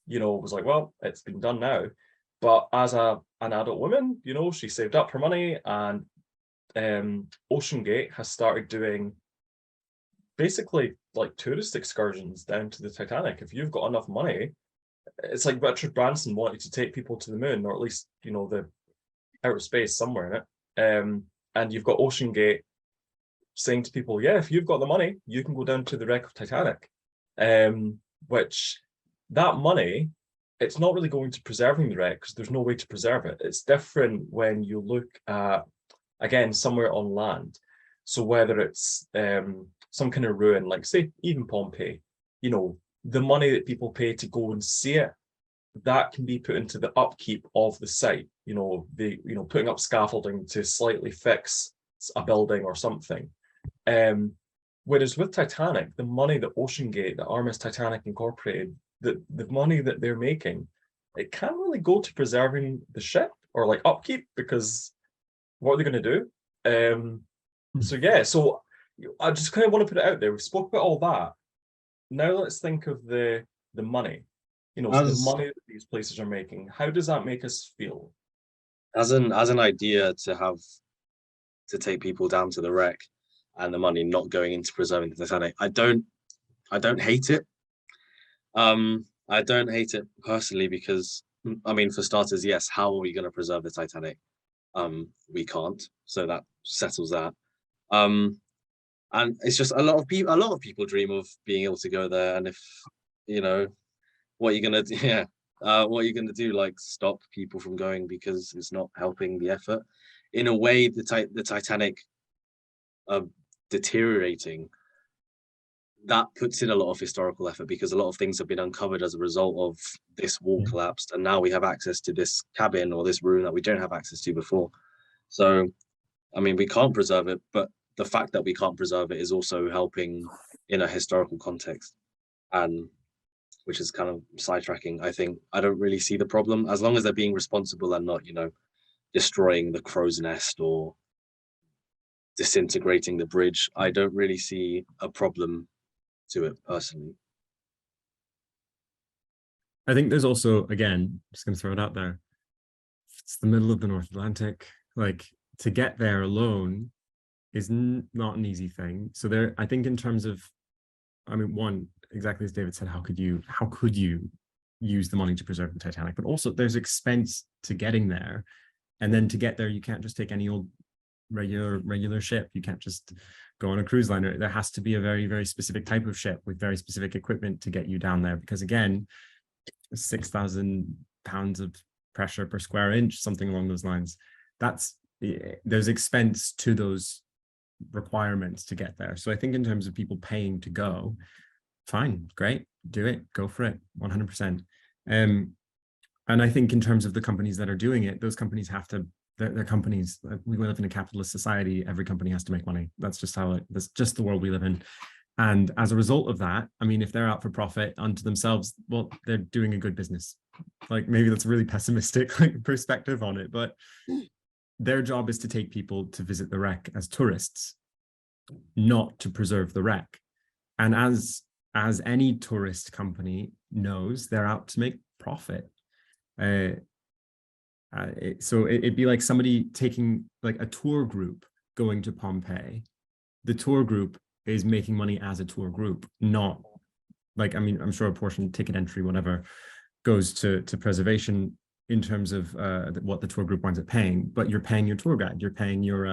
you know, was like, well, it's been done now. But as an adult woman, you know, she saved up her money, and OceanGate has started doing basically like tourist excursions down to the Titanic. If you've got enough money, it's like Richard Branson wanted to take people to the moon, or at least, you know, the outer space somewhere in it. And you've got OceanGate saying to people, yeah, if you've got the money, you can go down to the wreck of Titanic. Which that money, it's not really going to preserving the wreck, because there's no way to preserve it. It's different when you look at, again, somewhere on land. So whether it's some kind of ruin, like say even Pompeii, you know, the money that people pay to go and see it, that can be put into the upkeep of the site. You know, putting up scaffolding to slightly fix a building or something. Whereas with Titanic, the money that OceanGate, the RMS Titanic Incorporated, the money that they're making, it can't really go to preserving the ship or like upkeep, because what are they going to do? So yeah, so I just kind of want to put it out there. We spoke about all that. Now let's think of the money. You know, so the money that these places are making. How does that make us feel? As an idea to take people down to the wreck, and the money not going into preserving the Titanic, I don't hate it. I don't hate it personally, because I mean, for starters, yes, how are we going to preserve the Titanic? We can't, so that settles that. And it's just a lot of people dream of being able to go there, and if you know, what are you gonna do? Yeah, what are you gonna do? Like, stop people from going because it's not helping the effort? In a way, the Titanic deteriorating, that puts in a lot of historical effort, because a lot of things have been uncovered as a result of this wall collapsed, and now we have access to this cabin or this room that we don't have access to before. So, I mean, we can't preserve it, but the fact that we can't preserve it is also helping in a historical context, and which is kind of sidetracking. I think I don't really see the problem, as long as they're being responsible and not, you know, destroying the crow's nest or disintegrating the bridge. I don't really see a problem to it personally. I think there's also, again, just going to throw it out there, it's the middle of the North Atlantic. Like, to get there alone is not an easy thing. So there, I think in terms of, I mean, one, exactly as David said, how could you use the money to preserve the Titanic? But also there's expense to getting there. And then to get there, you can't just take any old regular ship. You can't just go on a cruise liner. There has to be a very, very specific type of ship with very specific equipment to get you down there. Because again, 6,000 pounds of pressure per square inch, something along those lines. There's expense to those requirements to get there. So I think in terms of people paying to go, fine, great, do it, go for it, 100%. And I think in terms of the companies that are doing it, those companies have to They're companies. We live in a capitalist society. Every company has to make money. That's just that's just the world we live in. And as a result of that, I mean, if they're out for profit unto themselves, well, they're doing a good business. Like, maybe that's a really pessimistic perspective on it, but their job is to take people to visit the wreck as tourists, not to preserve the wreck. And as any tourist company knows, they're out to make profit. So it'd be like somebody taking like a tour group going to Pompeii. The tour group is making money as a tour group, not like, I mean, I'm sure a portion, ticket entry, whatever, goes to preservation in terms of what the tour group winds up paying, but you're paying your tour guide, you're paying your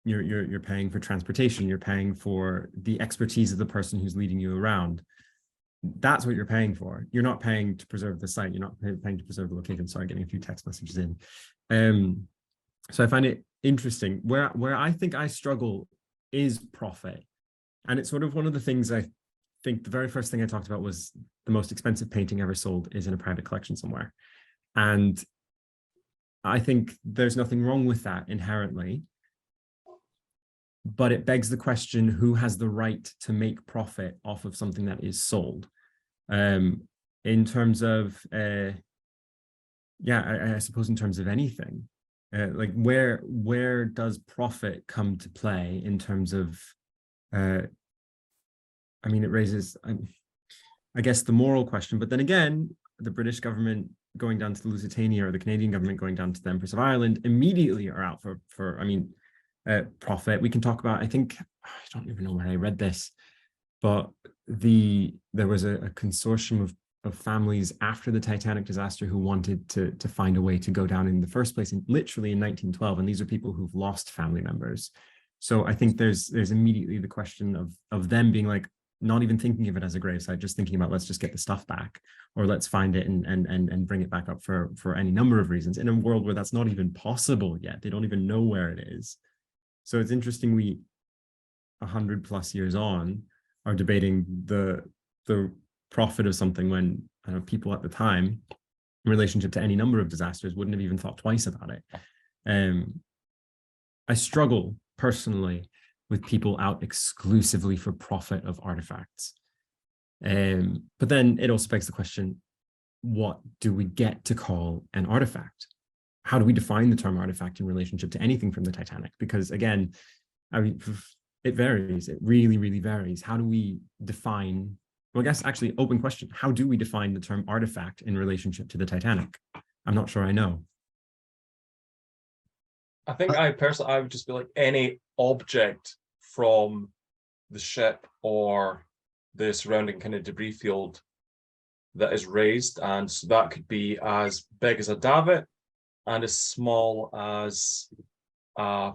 you're paying for transportation, you're paying for the expertise of the person who's leading you around. That's what you're paying for. You're not paying to preserve the site, you're not paying to preserve the location. Sorry, getting a few text messages in. So I find it interesting. Where I think I struggle is profit. And it's sort of one of the things I think the very first thing I talked about was the most expensive painting ever sold is in a private collection somewhere. And I think there's nothing wrong with that inherently. But it begs the question, who has the right to make profit off of something that is sold? In terms of, I suppose in terms of anything. Like where does profit come to play in terms of, I mean, it raises, I guess, the moral question, but then again, the British government going down to the Lusitania or the Canadian government going down to the Empress of Ireland immediately are out for I mean, profit. We can talk about, I think, I don't even know where I read this, but there was a consortium of families after the Titanic disaster who wanted to find a way to go down in the first place, literally in 1912. And these are people who've lost family members. So I think there's immediately the question of them being like, not even thinking of it as a gravesite, just thinking about, let's just get the stuff back, or let's find it and bring it back up for any number of reasons, in a world where that's not even possible yet. They don't even know where it is. So it's interesting, we 100+ years on are debating the profit of something when people at the time, in relationship to any number of disasters, wouldn't have even thought twice about it. I struggle personally with people out exclusively for profit of artifacts. But then it also begs the question, what do we get to call an artifact? How do we define the term artifact in relationship to anything from the Titanic? Because again, I mean, it varies. It really, really varies. How do we define, well, I guess actually open question, how do we define the term artifact in relationship to the Titanic? I'm not sure I know. I think I would just be like, any object from the ship or the surrounding kind of debris field that is raised, and so that could be as big as a davit and as small as a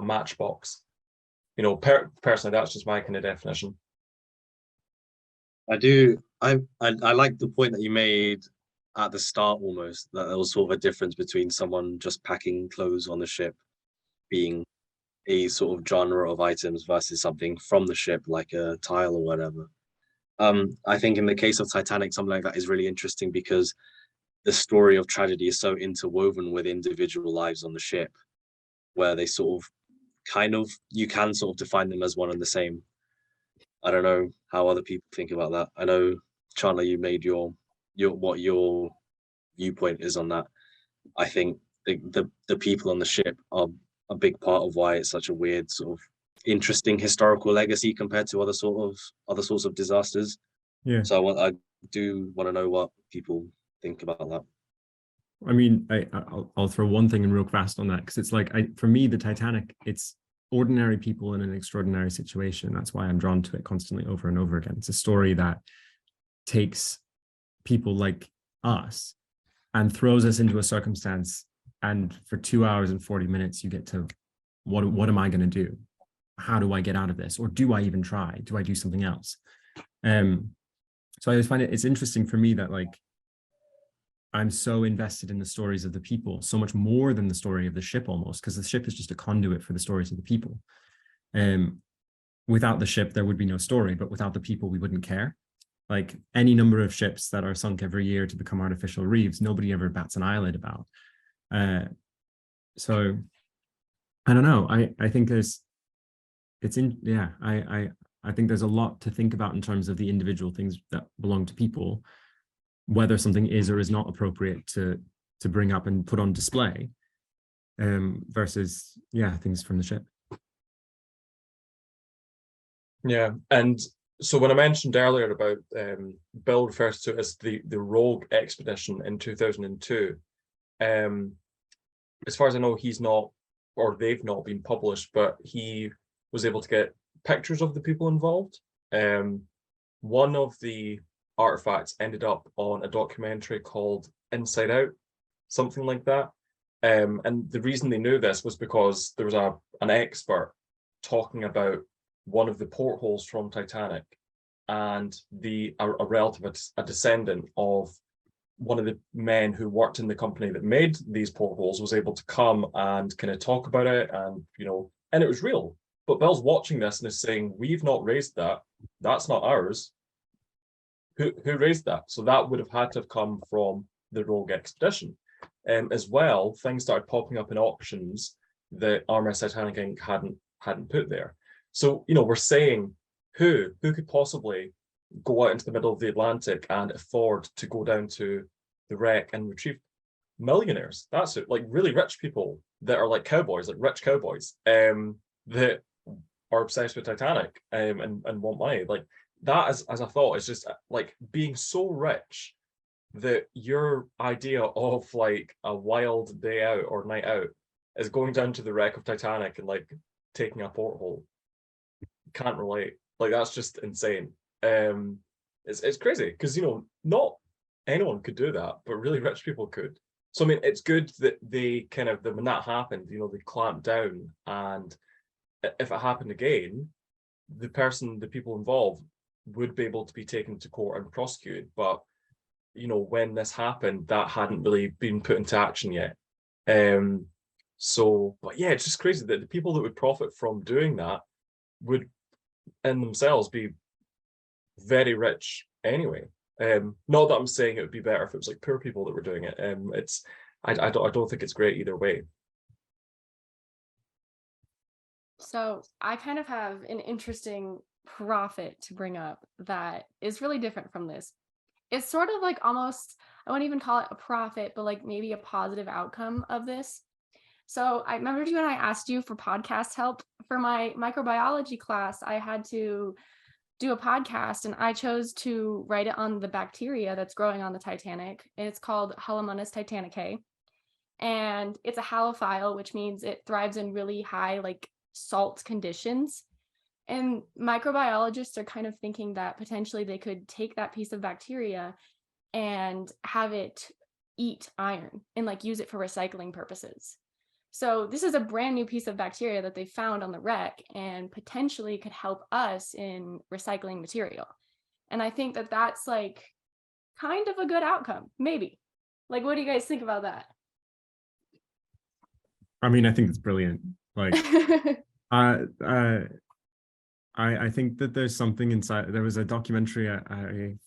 matchbox. You know, personally, that's just my kind of definition. I like the point that you made at the start, almost, that there was sort of a difference between someone just packing clothes on the ship being a sort of genre of items versus something from the ship, like a tile or whatever. I think in the case of Titanic, something like that is really interesting because the story of tragedy is so interwoven with individual lives on the ship, where they sort of you can sort of define them as one and the same. I don't know how other people think about that. I know, Chandler, you made what your viewpoint is on that. I think the people on the ship are a big part of why it's such a weird sort of interesting historical legacy compared to other sorts of disasters. Yeah. So I do want to know what people think about that. I mean, I'll throw one thing in real fast on that, because it's like, for me, the Titanic, it's ordinary people in an extraordinary situation. That's why I'm drawn to it constantly over and over again. It's a story that takes people like us and throws us into a circumstance, and for 2 hours and 40 minutes you get to, what am I going to do? How do I get out of this? Or do I even try? Do I do something else? So I always find it's interesting for me that, like, I'm so invested in the stories of the people, so much more than the story of the ship almost, because the ship is just a conduit for the stories of the people. Without the ship, there would be no story, but without the people, we wouldn't care. Like any number of ships that are sunk every year to become artificial reefs, nobody ever bats an eyelid about. So I don't know. I think I think there's a lot to think about in terms of the individual things that belong to people, whether something is or is not appropriate to bring up and put on display, versus things from the ship. Yeah, and so when I mentioned earlier about Bill refers to it as the Rogue expedition in 2002, as far as I know, he's not, or they've not been published, but he was able to get pictures of the people involved. One of the artifacts ended up on a documentary called Inside Out, something like that. And the reason they knew this was because there was an expert talking about one of the portholes from Titanic, and a relative, a descendant of one of the men who worked in the company that made these portholes, was able to come and kind of talk about it, and and it was real. But Bill's watching this and is saying, "We've not raised that. That's not ours. Who raised that?" So that would have had to have come from the Rogue expedition. As well, things started popping up in auctions that RMS Titanic Inc. hadn't put there. So we're saying, who could possibly go out into the middle of the Atlantic and afford to go down to the wreck and retrieve? Millionaires. That's it. Like really rich people that are like cowboys, like rich cowboys, that are obsessed with Titanic, and want money. Like that, as I thought, is just like being so rich that your idea of like a wild day out or night out is going down to the wreck of Titanic and like taking a porthole. Can't relate. Like that's just insane. It's crazy because not anyone could do that, but really rich people could. So I mean, it's good that they kind of, when that happened, they clamped down, and if it happened again, the people involved would be able to be taken to court and prosecuted. But when this happened, that hadn't really been put into action yet. But yeah, it's just crazy that the people that would profit from doing that would in themselves be very rich anyway. Not that I'm saying it would be better if it was like poor people that were doing it. I don't think it's great either way. So I kind of have an interesting profit to bring up that is really different from this. It's sort of like almost, I wouldn't even call it a profit, but like maybe a positive outcome of this. So I remember when I asked you for podcast help for my microbiology class, I had to do a podcast and I chose to write it on the bacteria that's growing on the Titanic. And it's called RMS Titanic. And it's a halophile, which means it thrives in really high like salt conditions. And microbiologists are kind of thinking that potentially they could take that piece of bacteria and have it eat iron and like use it for recycling purposes. So this is a brand new piece of bacteria that they found on the wreck and potentially could help us in recycling material. And I think that that's like kind of a good outcome, maybe. Like, what do you guys think about that? I mean, I think it's brilliant. Like, I think that there's something inside. There was a documentary. I'm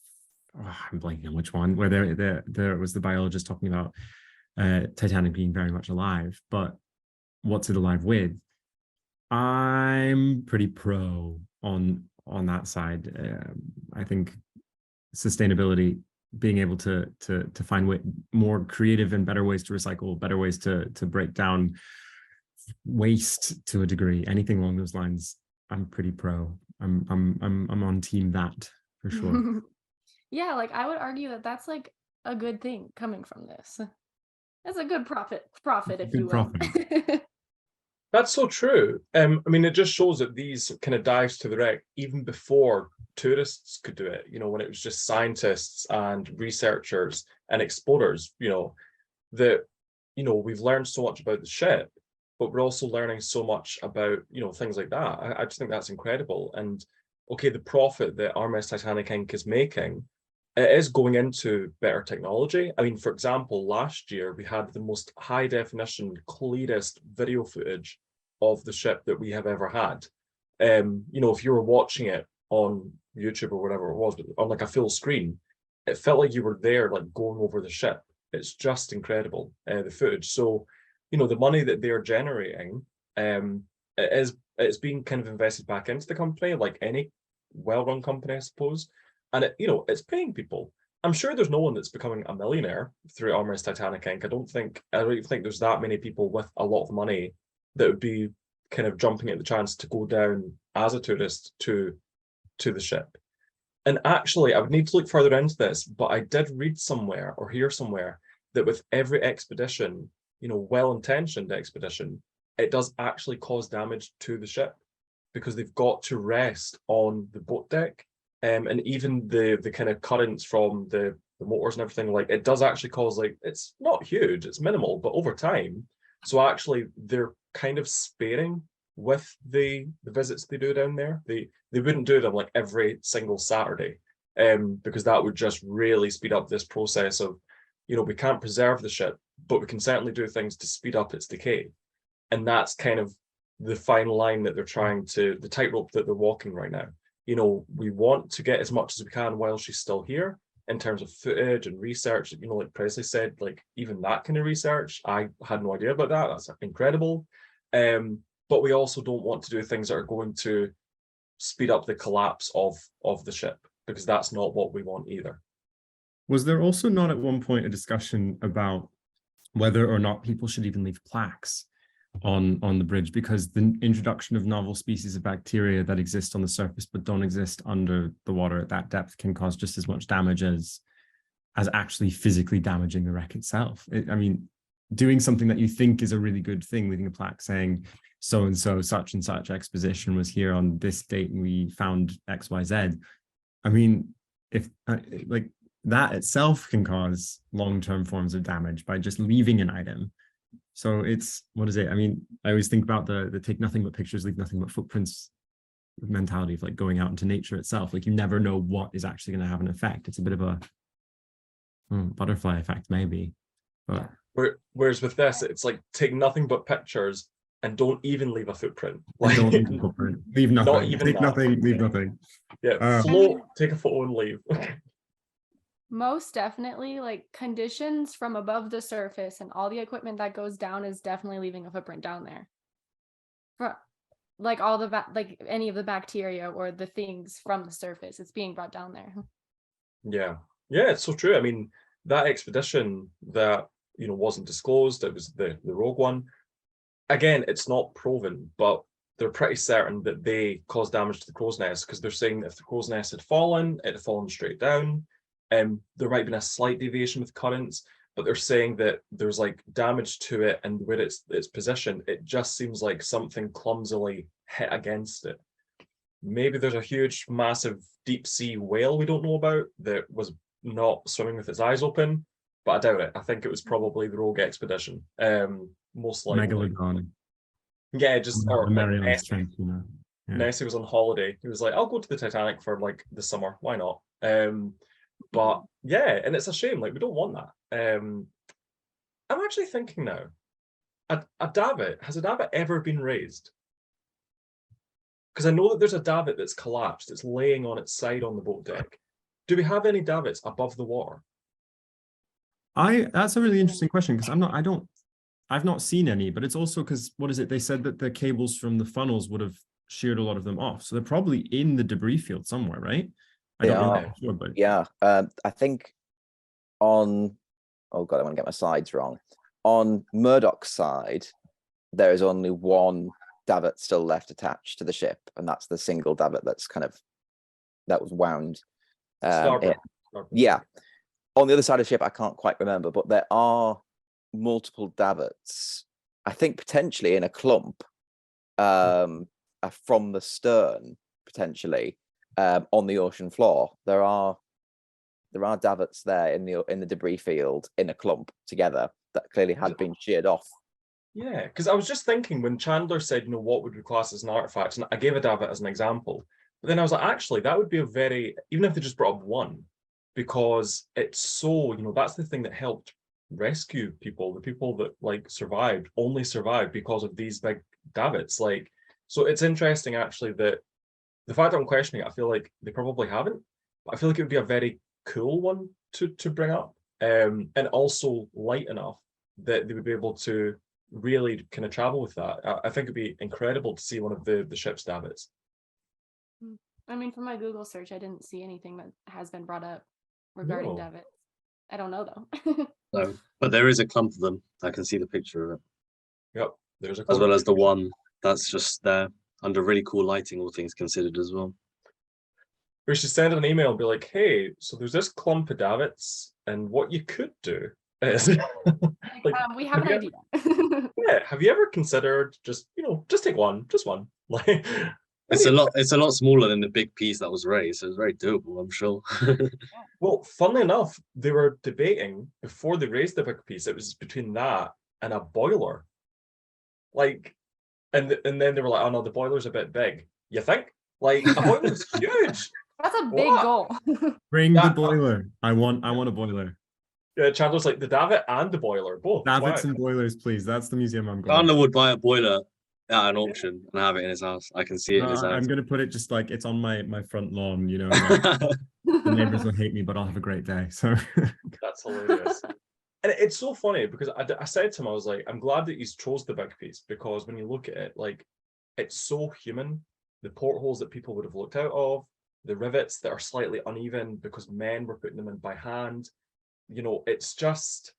blanking on which one, where there was the biologist talking about Titanic being very much alive, but what's it alive with? I'm pretty pro on that side. I think sustainability, being able to find more creative and better ways to recycle, better ways to break down waste to a degree, anything along those lines, I'm pretty pro. I'm on team that for sure. Yeah, like I would argue that that's like a good thing coming from this. That's a good profit if you will. That's so true. I mean, it just shows that these kind of dives to the wreck even before tourists could do it, when it was just scientists and researchers and explorers, that, we've learned so much about the ship, but we're also learning so much about, things like that. I just think that's incredible. And okay, the profit that RMS Titanic Inc. is making, it is going into better technology. I mean, for example, last year we had the most high definition, clearest video footage of the ship that we have ever had. If you were watching it on YouTube or whatever it was, but on like a full screen, it felt like you were there, like going over the ship. It's just incredible, the footage. So, you know, the money that they're generating, it's being kind of invested back into the company, like any well-run company, I suppose. And it, you know, it's paying people. I'm sure there's no one that's becoming a millionaire through RMS Titanic Inc. I don't even think there's that many people with a lot of money that would be kind of jumping at the chance to go down as a tourist to the ship. And actually, I would need to look further into this, but I did read somewhere or hear somewhere that with every expedition, you know, well-intentioned expedition, it does actually cause damage to the ship because they've got to rest on the boat deck. And even the kind of currents from the motors and everything, like it does actually cause, like, it's not huge, it's minimal, but over time. So actually they're kind of sparing with the visits they do down there. They wouldn't do them like every single Saturday, because that would just really speed up this process of, you know, we can't preserve the ship, but we can certainly do things to speed up its decay. And that's kind of the fine line that they're trying to, the tightrope that they're walking right now. You know, we want to get as much as we can while she's still here in terms of footage and research. You know, like Presley said, like even that kind of research, I had no idea about that. That's incredible. But we also don't want to do things that are going to speed up the collapse of the ship, because that's not what we want either. Was there also not at one point a discussion about whether or not people should even leave plaques on the bridge, because the introduction of novel species of bacteria that exist on the surface but don't exist under the water at that depth can cause just as much damage as actually physically damaging the wreck itself? I mean, doing something that you think is a really good thing, leaving a plaque saying so and so such and such exposition was here on this date and we found XYZ. I mean, if like that itself can cause long-term forms of damage by just leaving an item. So it's, what is it? I mean, I always think about the take nothing but pictures, leave nothing but footprints mentality of like going out into nature itself. Like you never know what is actually going to have an effect. It's a bit of a butterfly effect maybe. But whereas with this, it's like take nothing but pictures and don't even leave a footprint. Like, don't leave a footprint. Leave nothing. Not even take that. nothing, leave nothing. Yeah, float, take a photo and leave. Most definitely, like conditions from above the surface and all the equipment that goes down is definitely leaving a footprint down there. For like all the like any of the bacteria or the things from the surface, it's being brought down there. Yeah, it's so true. I mean, that expedition that, you know, wasn't disclosed, it was the rogue one. Again, it's not proven, but they're pretty certain that they caused damage to the crow's nest, because they're saying that if the crow's nest had fallen, it had fallen straight down. There might have been a slight deviation with currents, but they're saying that there's like damage to it, and where its position, it just seems like something clumsily hit against it. Maybe there's a huge, massive deep sea whale we don't know about that was not swimming with its eyes open, but I doubt it. I think it was probably the rogue expedition, most likely. Megalodon. Yeah, just or Mariana Nessie. Trench, you know. Yeah. Nessie was on holiday. He was like, I'll go to the Titanic for like the summer. Why not? But yeah, and it's a shame. Like, we don't want that. I'm actually thinking now, a davit, has a davit ever been raised? Because I know that there's a davit that's collapsed. It's laying on its side on the boat deck. Do we have any davits above the water? That's a really interesting question, because I've not seen any, but it's also because, what is it? They said that the cables from the funnels would have sheared a lot of them off. So they're probably in the debris field somewhere, right? I don't know for sure, but yeah, I think on, oh God, I want to get my sides wrong. On Murdoch's side, there is only one davit still left attached to the ship, and that's the single davit that's that was wound. Starboard. Yeah. On the other side of the ship, I can't quite remember, but there are multiple davits, I think potentially in a clump, from the stern, potentially, on the ocean floor. There are davits there in the debris field in a clump together that clearly had been sheared off. Yeah, because I was just thinking when Chandler said, you know, what would we class as an artifact, and I gave a davit as an example, but then I was like, actually, that would be a very, even if they just brought up one, because it's so, you know, that's the thing that helped rescue people. The people that like survived only survived because of these big davits. Like, so it's interesting actually that the fact that I'm questioning it, I feel like they probably haven't, but I feel like it would be a very cool one to bring up, and also light enough that they would be able to really kind of travel with that. I think it'd be incredible to see one of the ship's davits. I mean, from my Google search, I didn't see anything that has been brought up regarding No. davits. I don't know though. No, but there is a clump of them. I can see the picture of it, Yep, there's a as well as the qualification. one that's just there under really cool lighting, all things considered as well. We should send an email and be like, hey, so there's this clump of davits, and what you could do is like, We have an you idea. yeah, have you ever considered just take one, just one? Like, It's a lot smaller than the big piece that was raised, so it's very doable, I'm sure. well, funnily enough, they were debating before they raised the big piece. It was between that and a boiler. Like, and then they were like, oh no, the boiler's a bit big. You think? Like, a boiler's huge. That's a big What? goal. Bring Yeah. the boiler. I want a boiler. Yeah, Chandler's like the davit and the boiler, both. Davits Wow. and boilers, please. That's the museum I'm going. Chandler would buy a boiler at an auction and have it in his house. I can see it in his I'm eyes. gonna put it just like it's on my front lawn, you know. Like, the neighbors will hate me, but I'll have a great day. So That's hilarious. And it's so funny because I said to him, I was like, I'm glad that he's chose the big piece, because when you look at it, like, it's so human. The portholes that people would have looked out of, the rivets that are slightly uneven because men were putting them in by hand. It's just,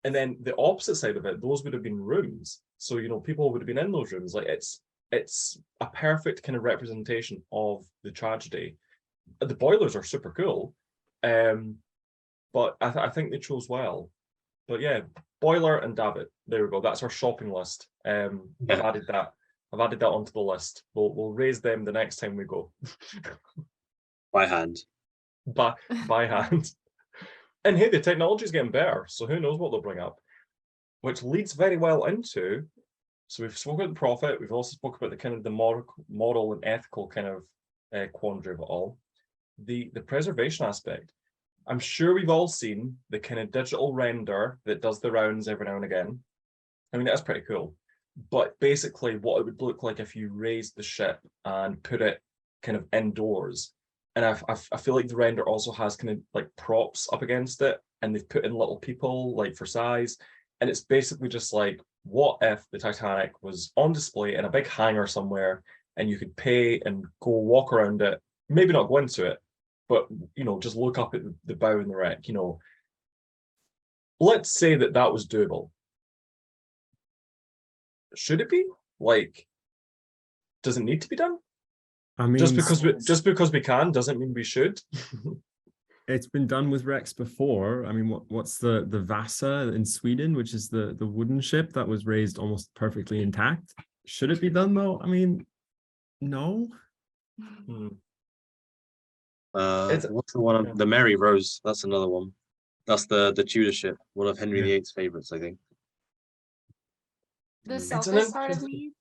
and then the opposite side of it, those would have been rooms. So, people would have been in those rooms. Like, it's a perfect kind of representation of the tragedy. The boilers are super cool, but I think they chose well. But yeah, boiler and davit. There we go. That's our shopping list. I've added that. I've added that onto the list. We'll raise them the next time we go. By hand. by hand. And hey, the technology is getting better, so who knows what they'll bring up. Which leads very well into. So we've spoken about the profit. We've also spoken about the kind of the moral and ethical kind of quandary of it all. The preservation aspect. I'm sure we've all seen the kind of digital render that does the rounds every now and again. I mean, that's pretty cool. But basically what it would look like if you raised the ship and put it kind of indoors. And I feel like the render also has kind of like props up against it, and they've put in little people like for size. And it's basically just like, what if the Titanic was on display in a big hangar somewhere and you could pay and go walk around it, maybe not go into it, but just look up at the bow and the wreck. Let's say that was doable. Should it be? Like, does it need to be done? I mean, just because we can doesn't mean we should. It's been done with wrecks before. I mean, what's the Vasa in Sweden, which is the wooden ship that was raised almost perfectly intact? Should it be done though? I mean, no. What's the one? The Mary Rose. That's another one. That's the Tudor ship, one of Henry VIII's favorites, I think. The selfish part of me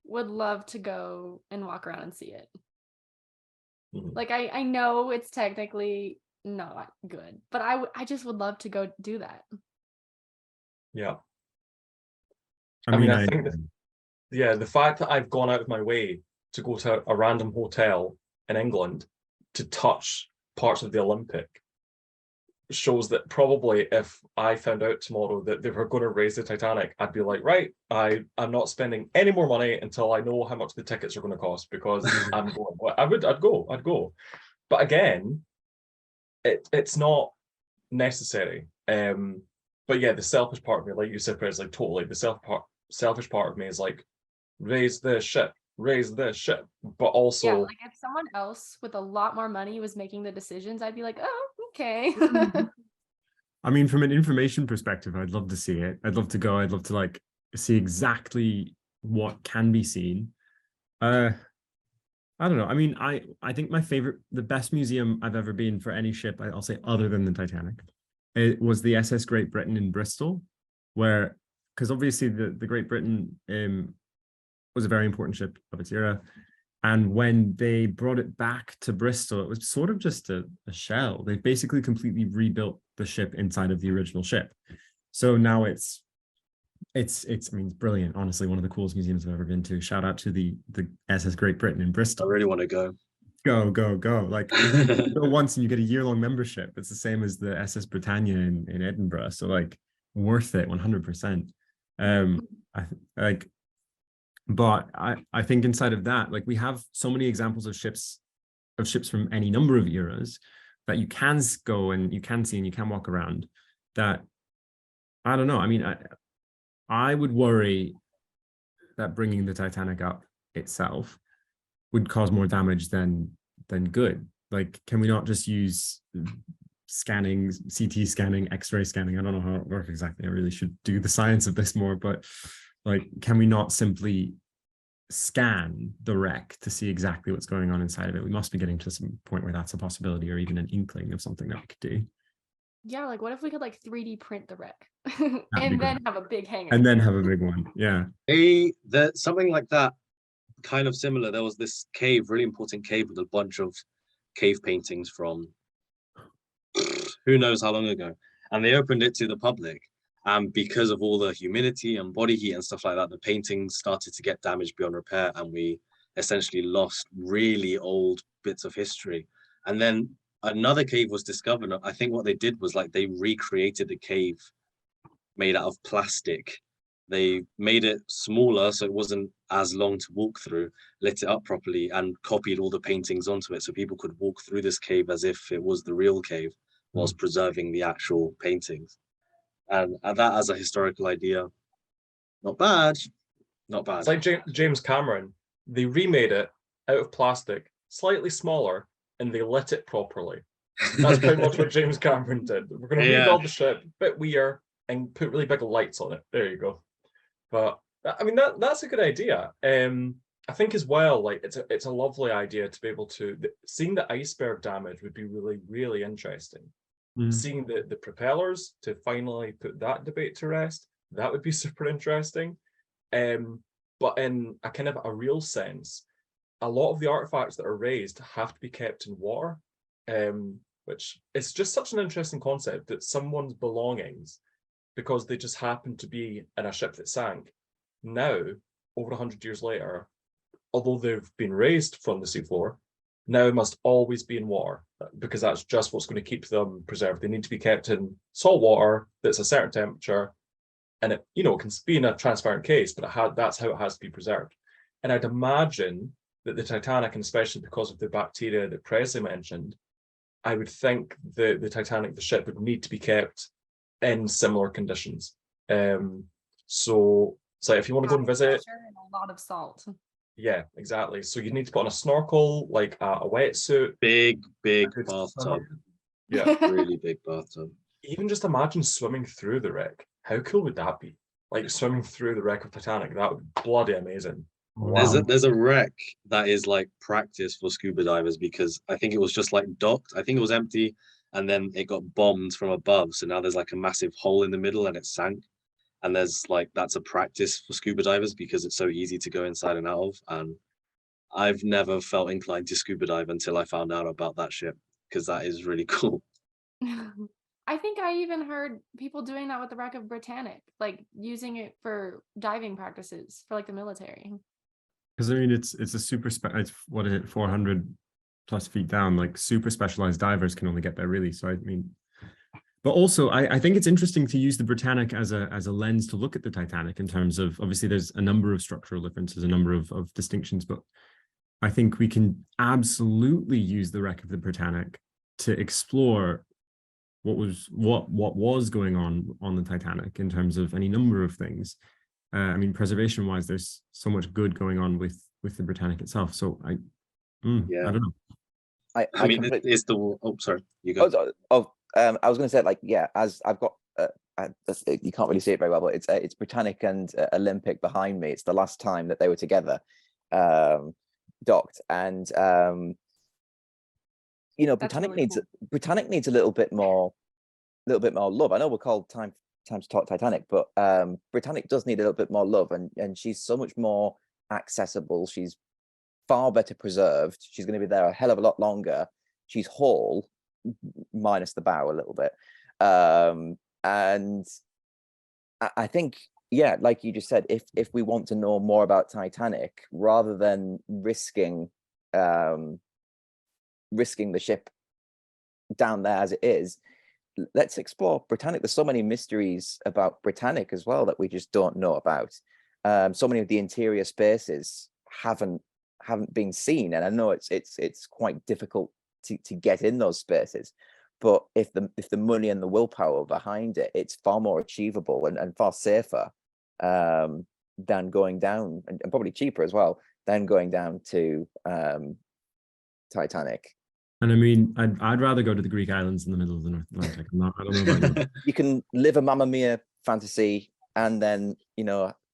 would love to go and walk around and see it. Like, I know it's technically not good, but I just would love to go do that. Yeah. I mean, I think the fact that I've gone out of my way to go to a random hotel in England to touch parts of the Olympic shows that probably if I found out tomorrow that they were going to raise the Titanic, I'd be like, right, I'm not spending any more money until I know how much the tickets are going to cost, because I'm going. I'd go. But again, it's not necessary. But yeah, the selfish part of me, like you said, Presley, totally. The selfish part of me is like, raise this ship. But also, yeah, like if someone else with a lot more money was making the decisions, I'd be like, oh, okay. I mean, from an information perspective, I'd love to see it. I'd love to go. I'd love to like see exactly what can be seen. I don't know. I mean, I think the best museum I've ever been for any ship, I'll say other than the Titanic, it was the SS Great Britain in Bristol, because obviously the Great Britain was a very important ship of its era. And when they brought it back to Bristol, it was sort of just a shell. They basically completely rebuilt the ship inside of the original ship. So now it's I mean, it's brilliant. Honestly, one of the coolest museums I've ever been to. Shout out to the SS Great Britain in Bristol. I really want to go. go, go, go. Like you go once and you get a year-long membership. It's the same as the SS Britannia in Edinburgh. So like worth it 100%. But I think inside of that, like we have so many examples of ships from any number of eras that you can go and you can see and you can walk around, that I don't know. I mean, I would worry that bringing the Titanic up itself would cause more damage than good. Like, can we not just use scanning, CT scanning, X-ray scanning? I don't know how it works exactly. I really should do the science of this more, but like, can we not simply scan the wreck to see exactly what's going on inside of it? We must be getting to some point where that's a possibility, or even an inkling of something that we could do. Yeah, like what if we could like 3D print the wreck That'd be and then great. have a big hangar? And then have a big one. Yeah. Something like that, kind of similar. There was this cave, really important cave, with a bunch of cave paintings from who knows how long ago, and they opened it to the public. And because of all the humidity and body heat and stuff like that, the paintings started to get damaged beyond repair, and we essentially lost really old bits of history. And then another cave was discovered. I think what they did was like they recreated the cave made out of plastic. They made it smaller so it wasn't as long to walk through, lit it up properly, and copied all the paintings onto it so people could walk through this cave as if it was the real cave, whilst preserving the actual paintings. And that as a historical idea, not bad. It's like James Cameron. They remade it out of plastic, slightly smaller, and they lit it properly. That's pretty much what James Cameron did. We're going to rebuild the ship, a bit weirder, and put really big lights on it. There you go. But I mean, that's a good idea. I think as well, like it's a lovely idea to be able to seeing the iceberg damage would be really, really interesting. Seeing the propellers, to finally put that debate to rest, that would be super interesting. But in a kind of a real sense, a lot of the artifacts that are raised have to be kept in water, which is just such an interesting concept, that someone's belongings, because they just happen to be in a ship that sank, now, over 100 years later, although they've been raised from the seafloor, now must always be in water, because that's just what's going to keep them preserved. They need to be kept in salt water that's a certain temperature, and it, can be in a transparent case, but that's how it has to be preserved. And I'd imagine that the Titanic, and especially because of the bacteria that Presley mentioned, I would think the Titanic, the ship, would need to be kept in similar conditions. So if you want to go and visit, and a lot of salt. Yeah, exactly. So you need to put on a snorkel, like a wetsuit, big bathtub. Yeah, really big bathtub. Even just imagine swimming through the wreck. How cool would that be? Like swimming through the wreck of Titanic. That would be bloody amazing. Wow. There's a wreck that is like practice for scuba divers, because I think it was just like docked. I think it was empty, and then it got bombed from above. So now there's like a massive hole in the middle, and it sank. And there's like, that's a practice for scuba divers because it's so easy to go inside and out of. And I've never felt inclined to scuba dive until I found out about that ship, because that is really cool. I think I even heard people doing that with the wreck of Britannic, like using it for diving practices for like the military. Because I mean, it's a super it's what is it, 400 plus feet down? Like super specialized divers can only get there, really. So I mean, but also I think it's interesting to use the Britannic as a lens to look at the Titanic, in terms of, obviously there's a number of structural differences, a number of distinctions, but I think we can absolutely use the wreck of the Britannic to explore what was going on the Titanic in terms of any number of things. I mean, preservation wise, there's so much good going on with the Britannic itself. So I don't know. I mean, it's the sorry, you go. I was going to say, like, yeah, as I've got you can't really see it very well, but it's Britannic and Olympic behind me. It's the last time that they were together, docked, and Britannic really cool. Britannic needs a little bit more love. I know we're called Time to Talk Titanic, but Britannic does need a little bit more love, and she's so much more accessible. She's far better preserved. She's going to be there a hell of a lot longer. She's whole, minus the bow a little bit, and I think, yeah, like you just said, if we want to know more about Titanic, rather than risking risking the ship down there as it is. Let's explore Britannic. There's so many mysteries about Britannic as well that we just don't know about. So many of the interior spaces haven't been seen, and I know it's quite difficult to get in those spaces. But if the money and the willpower behind it, it's far more achievable and far safer than going down, and probably cheaper as well, than going down to Titanic. And I mean, I'd rather go to the Greek islands in the middle of the North Atlantic. I don't know about you. You can live a Mamma Mia fantasy and then,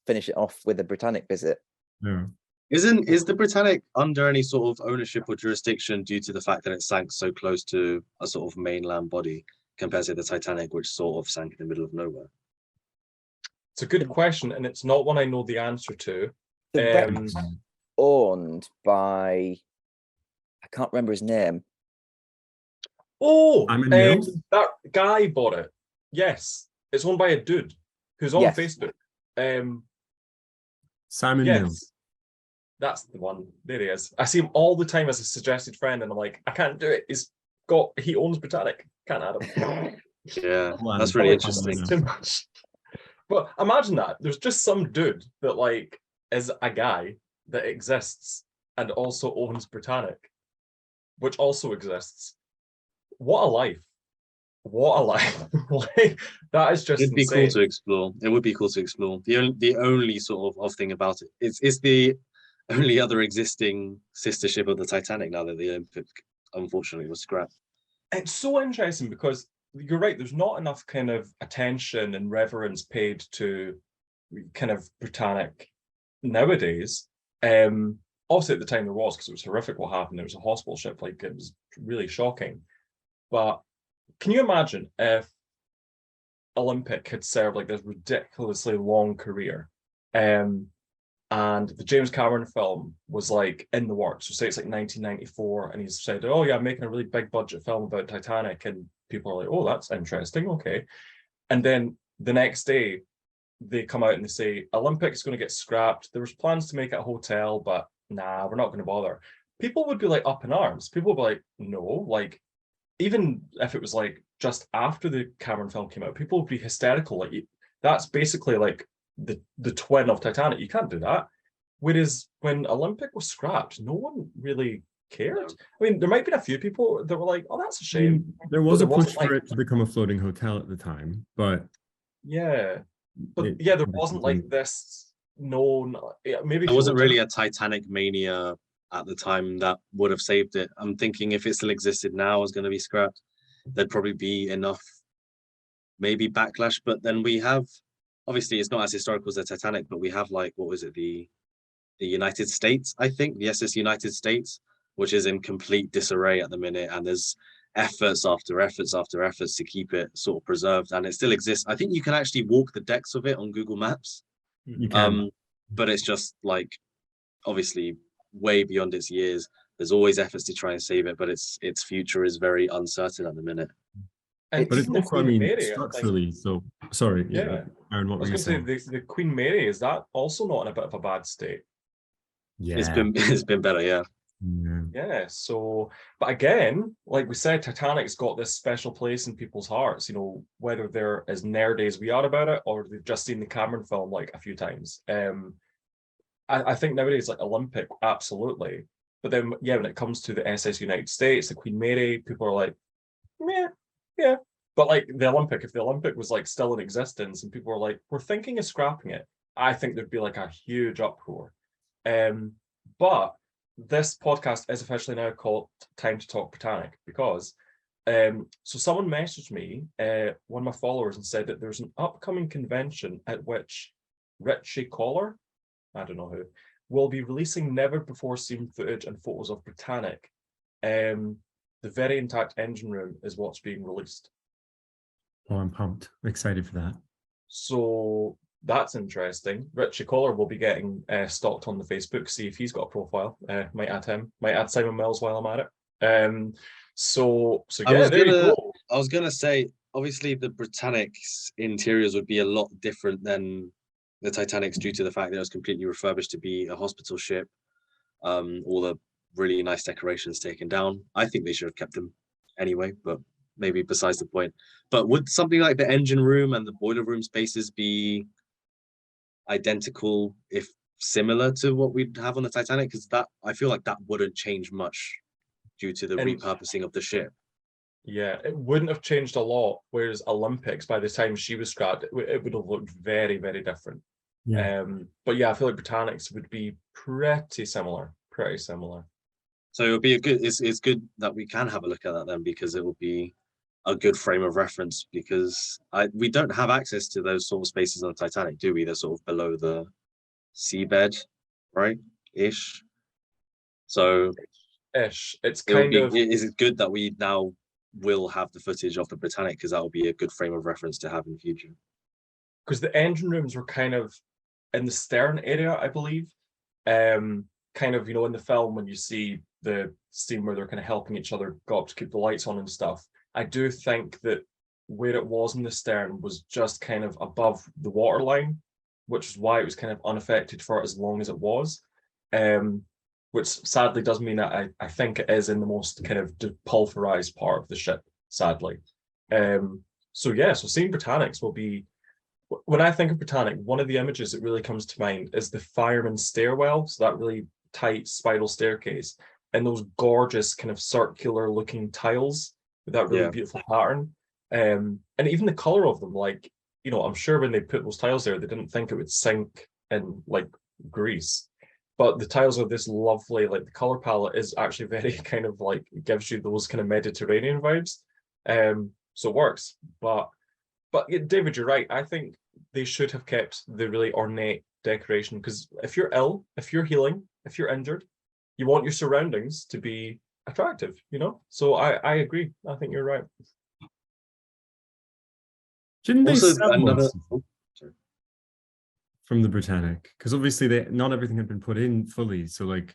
finish it off with a Britannic visit. Yeah. Is the Britannic under any sort of ownership or jurisdiction due to the fact that it sank so close to a sort of mainland body compared to the Titanic, which sort of sank in the middle of nowhere? It's a good question, and it's not one I know the answer to. The wreck's owned by, I can't remember his name. Oh, I'm in Mills? that guy bought it. Yes, it's owned by a dude who's on Yes. Facebook. Simon Yes, Mills. that's the one. There he is. I see him all the time as a suggested friend, and I'm like, I can't do it. He owns Britannic. Can't add him. Yeah, Well, that's I'm really probably interesting. Too much. But imagine that. There's just some dude that like is a guy that exists and also owns Britannic, which also exists. What a life. What a life. Like, that is just It'd be insane. cool to explore. It would be cool to explore. The only sort of thing about it is the only other existing sister ship of the Titanic now that the Olympic unfortunately was scrapped. It's so interesting because you're right, there's not enough kind of attention and reverence paid to kind of Britannic nowadays. Obviously at the time there was, because it was horrific what happened. It was a hospital ship, like it was really shocking. But can you imagine if Olympic had served like this ridiculously long career, and the James Cameron film was like in the works, so say it's like 1994, and he's said, oh yeah, I'm making a really big budget film about Titanic, and people are like, oh, that's interesting, okay. And then the next day they come out and they say Olympic's going to get scrapped. There was plans to make it a hotel, but nah, we're not going to bother. People would be like up in arms. People would be like, no, like even if it was like just after the Cameron film came out, people would be hysterical. Like that's basically like the twin of Titanic. You can't do that. Whereas when Olympic was scrapped, no one really cared. I mean, there might have been a few people that were like, oh, that's a shame. There was But a there push wasn't, for like- it to become a floating hotel at the time, but Yeah. But it- yeah, there wasn't like this known, maybe There wasn't people really a Titanic mania at the time that would have saved it. I'm thinking if it still existed now, was going to be scrapped, there'd probably be enough, maybe backlash. But then we have, obviously, it's not as historical as the Titanic, but we have like, what was it, the United States, I think, the SS United States, which is in complete disarray at the minute, and there's efforts after efforts after efforts to keep it sort of preserved, and it still exists. I think you can actually walk the decks of it on Google Maps. you can. But it's just like obviously way beyond its years. There's always efforts to try and save it, but its future is very uncertain at the minute. And But it's even the also, I Queen mean, Mary, I think- structurally. So sorry, Yeah. Aaron, I what was were going you to say saying? the Queen Mary, is that also not in a bit of a bad state? Yeah, It's been better, yeah. yeah. Yeah, so, but again, like we said, Titanic's got this special place in people's hearts, you know, whether they're as nerdy as we are about it, or they've just seen the Cameron film like a few times. I think nowadays, like Olympic, absolutely. But then, yeah, when it comes to the SS United States, the Queen Mary, people are like, yeah. But like the Olympic, if the Olympic was like still in existence and people were like, we're thinking of scrapping it, I think there'd be like a huge uproar. But this podcast is officially now called Time to Talk Titanic because so someone messaged me, one of my followers, and said that there's an upcoming convention at which Richie Collar, I don't know who, will be releasing never before seen footage and photos of Titanic. The very intact engine room is what's being released. Oh, I'm pumped. Excited for that. So that's interesting. Richie Collar will be getting stalked on the Facebook, see if he's got a profile. Might add him, might add Simon Mills while I'm at it. So yeah, there you go. I was gonna say, obviously the Britannic's interiors would be a lot different than the Titanic's due to the fact that it was completely refurbished to be a hospital ship. All the really nice decorations taken down. I think they should have kept them anyway, but maybe besides the point. But would something like the engine room and the boiler room spaces be identical, if similar to what we'd have on the Titanic? Because that, I feel like that wouldn't change much due to the And- repurposing of the ship. Yeah, it wouldn't have changed a lot. Whereas Olympics, by the time she was scrapped, it would have looked very, very different. Yeah. But yeah, I feel like Britannics would be pretty similar. Pretty similar. So it would be a good. It's good that we can have a look at that then, because it will be a good frame of reference. Because we don't have access to those sort of spaces on the Titanic, do we? They're sort of below the seabed, right? Ish. So Ish. It's it will kind be. of Is it good that we now will have the footage of the Britannic, because that will be a good frame of reference to have in future. because the engine rooms were kind of in the stern area, I believe. Kind of, in the film when you see the scene where they're kind of helping each other go up to keep the lights on and stuff, I do think that where it was in the stern was just kind of above the waterline, which is why it was kind of unaffected for as long as it was. Which sadly does mean that I think it is in the most kind of depulverized part of the ship, sadly. So seeing Britannics will be, when I think of Britannic, one of the images that really comes to mind is the fireman's stairwell, so that really tight spiral staircase, and those gorgeous kind of circular looking tiles with that really beautiful pattern. And even the color of them, like, I'm sure when they put those tiles there, they didn't think it would sink in like grease. But the tiles are this lovely, like the color palette is actually very kind of like, it gives you those kind of Mediterranean vibes. So it works. But yeah, David, you're right. I think they should have kept the really ornate decoration, because if you're ill, if you're healing, if you're injured, you want your surroundings to be attractive, So I agree. I think you're right. Didn't they Also, sell another. most from the Britannic? Because obviously not everything had been put in fully. So like,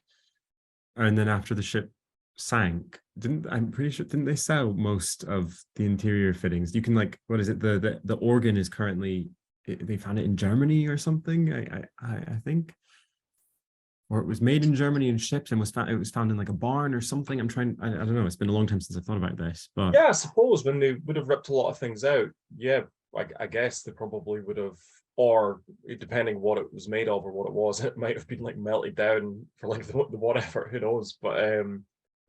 and then after the ship sank, I'm pretty sure, didn't they sell most of the interior fittings? You can, like, what is it? The organ is currently, they found it in Germany or something. I think, or it was made in Germany and shipped and it was found in like a barn or something. I don't know. It's been a long time since I thought about this, but yeah, I suppose when they would have ripped a lot of things out, yeah, I guess they probably would have, or depending what it was made of or what it was, it might have been like melted down for like the whatever, who knows. But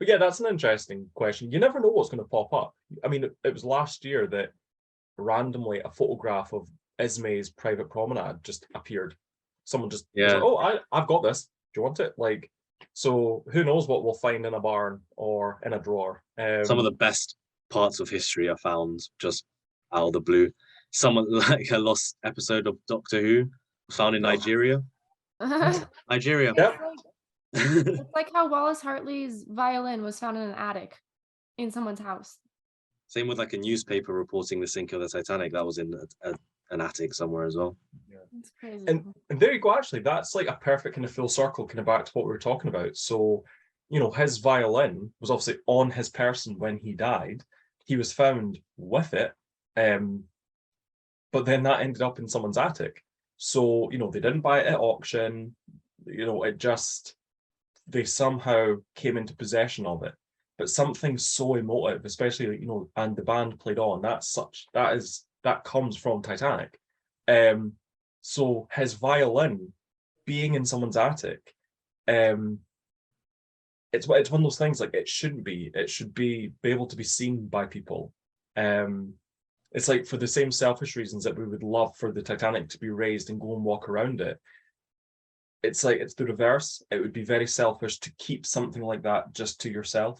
yeah, that's an interesting question. You never know what's going to pop up. I mean, it was last year that randomly a photograph of Ismay's private promenade just appeared. Someone just was like, oh, I've got this. Do you want it? Like, so who knows what we'll find in a barn or in a drawer. Some of the best parts of history are found just out of the blue. Someone like a lost episode of Doctor Who found in Nigeria. Nigeria. Yep. It's like how Wallace Hartley's violin was found in an attic in someone's house. Same with like a newspaper reporting the sink of the Titanic that was in an attic somewhere as well. Yeah. It's crazy. And there you go, actually. That's like a perfect kind of full circle kind of back to what we were talking about. So, his violin was obviously on his person when he died. He was found with it. But then that ended up in someone's attic. So, they didn't buy it at auction. They somehow came into possession of it. But something so emotive, especially, and the band played on, that comes from Titanic. So his violin being in someone's attic, it's one of those things, like, it should be able to be seen by people. It's like, for the same selfish reasons that we would love for the Titanic to be raised and go and walk around it, it's like, it's the reverse. It would be very selfish to keep something like that just to yourself.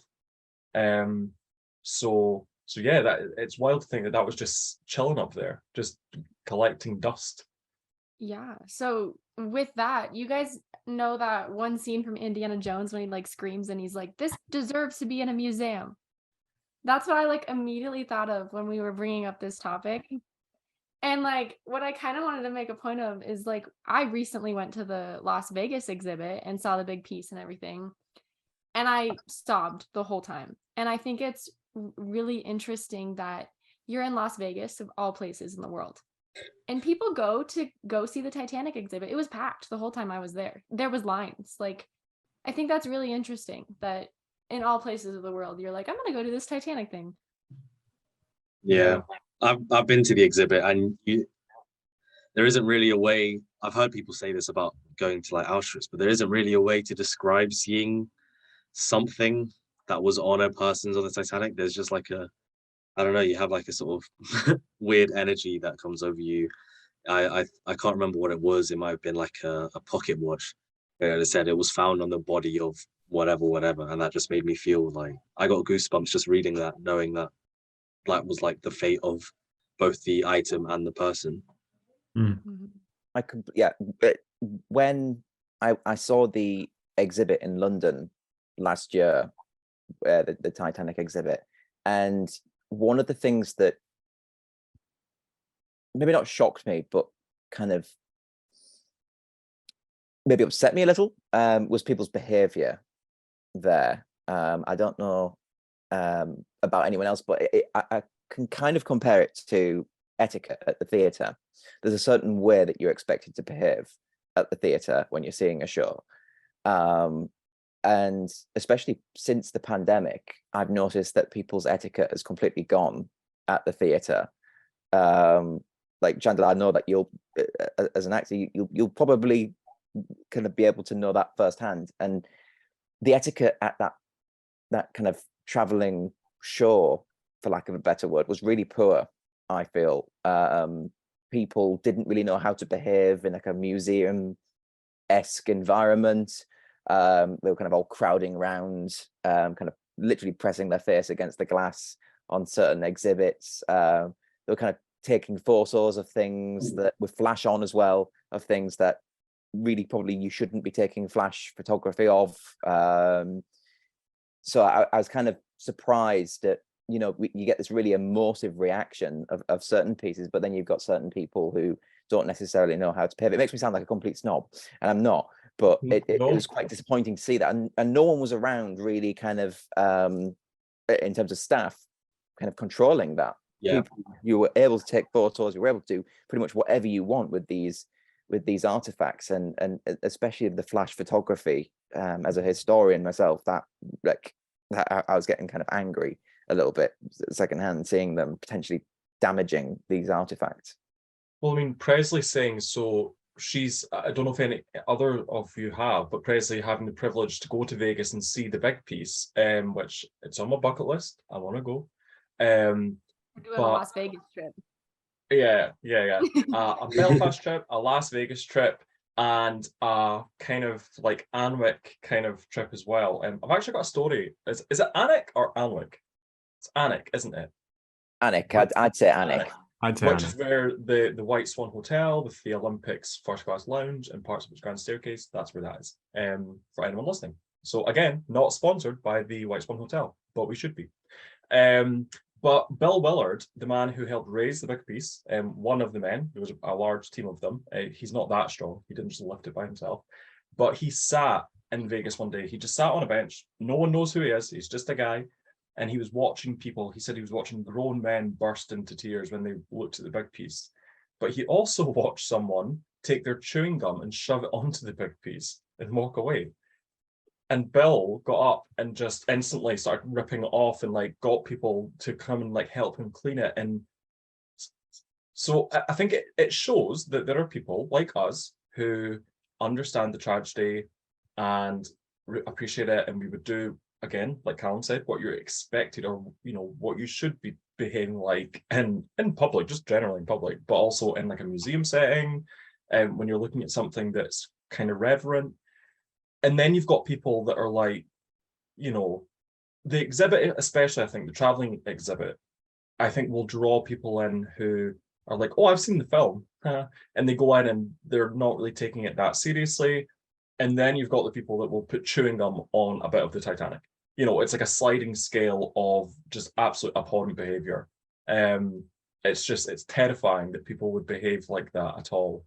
So yeah, that it's wild to think that was just chilling up there, just collecting dust. Yeah. So with that, you guys know that one scene from Indiana Jones when he like screams and he's like, "This deserves to be in a museum." That's what I like immediately thought of when we were bringing up this topic. And like, what I kind of wanted to make a point of is, like, I recently went to the Las Vegas exhibit and saw the big piece and everything. And I sobbed the whole time. And I think it's really interesting that you're in Las Vegas, of all places in the world, and people go see the Titanic exhibit. It was packed the whole time I was there. There was lines. Like, I think that's really interesting that in all places of the world, you're like, I'm gonna go to this Titanic thing. Yeah, I've been to the exhibit, and there isn't really a way. I've heard people say this about going to like Auschwitz, but there isn't really a way to describe seeing something that was on a person's on the Titanic. There's just like I don't know, you have like a sort of weird energy that comes over you. I can't remember what it was. It might have been like a pocket watch. They said it was found on the body of whatever, and that just made me feel like I got goosebumps just reading that, knowing that that was like the fate of both the item and the person. I could, yeah. But when I saw the exhibit in London last year, the Titanic exhibit, and one of the things that maybe not shocked me, but kind of maybe upset me a little, was people's behavior there. I don't know about anyone else, but I can kind of compare it to etiquette at the theatre. There's a certain way that you're expected to behave at the theatre when you're seeing a show. And especially since the pandemic, I've noticed that people's etiquette has completely gone at the theatre. Like Chandler, I know that you'll, as an actor, you'll probably kind of be able to know that firsthand. And the etiquette at that kind of traveling show, for lack of a better word, was really poor, I feel. People didn't really know how to behave in like a museum-esque environment. They were kind of all crowding around, kind of literally pressing their face against the glass on certain exhibits. They were kind of taking photos of things that with flash on as well, of things that really probably you shouldn't be taking flash photography of. So I was kind of surprised that, you know, you get this really emotive reaction of certain pieces, but then you've got certain people who don't necessarily know how to behave. It makes me sound like a complete snob, and I'm not, but it was quite disappointing to see that. And no one was around really kind of, in terms of staff, kind of controlling that. Yeah. You were able to take photos, you were able to do pretty much whatever you want with these artifacts, and especially the flash photography. As a historian myself, that I was getting kind of angry a little bit secondhand, seeing them potentially damaging these artifacts. Well, I mean, Presley saying so. I don't know if any other of you have, but Presley having the privilege to go to Vegas and see the big piece, which it's on my bucket list. I want to go. We're doing a Las Vegas trip. Yeah. A Belfast trip, a Las Vegas trip, and a kind of like Anwick kind of trip as well. I've actually got a story. Is it Anwick or Anwick? It's Anwick, isn't it? Anwick, I'd say Anwick. Which is where the White Swan Hotel with the Olympics first class lounge and parts of its grand staircase, that's where that is, for anyone listening. So again, not sponsored by the White Swan Hotel, but we should be. But Bill Willard, the man who helped raise the big piece, one of the men, there was a large team of them. He's not that strong. He didn't just lift it by himself. But he sat in Vegas one day. He just sat on a bench. No one knows who he is. He's just a guy. And he was watching people. He said he was watching grown men burst into tears when they looked at the big piece. But he also watched someone take their chewing gum and shove it onto the big piece and walk away. And Bill got up and just instantly started ripping it off and like got people to come and like help him clean it. And so I think it shows that there are people like us who understand the tragedy and appreciate it, and we would do, again, like Callum said, what you're expected, or you know, what you should be behaving like in public, just generally in public, but also in like a museum setting, and when you're looking at something that's kind of reverent. And then you've got people that are like, you know, the exhibit, especially I think the traveling exhibit, I think will draw people in who are like, oh, I've seen the film, and they go in and they're not really taking it that seriously. And then you've got the people that will put chewing gum on a bit of the Titanic. You know, it's like a sliding scale of just absolute abhorrent behavior. It's terrifying that people would behave like that at all.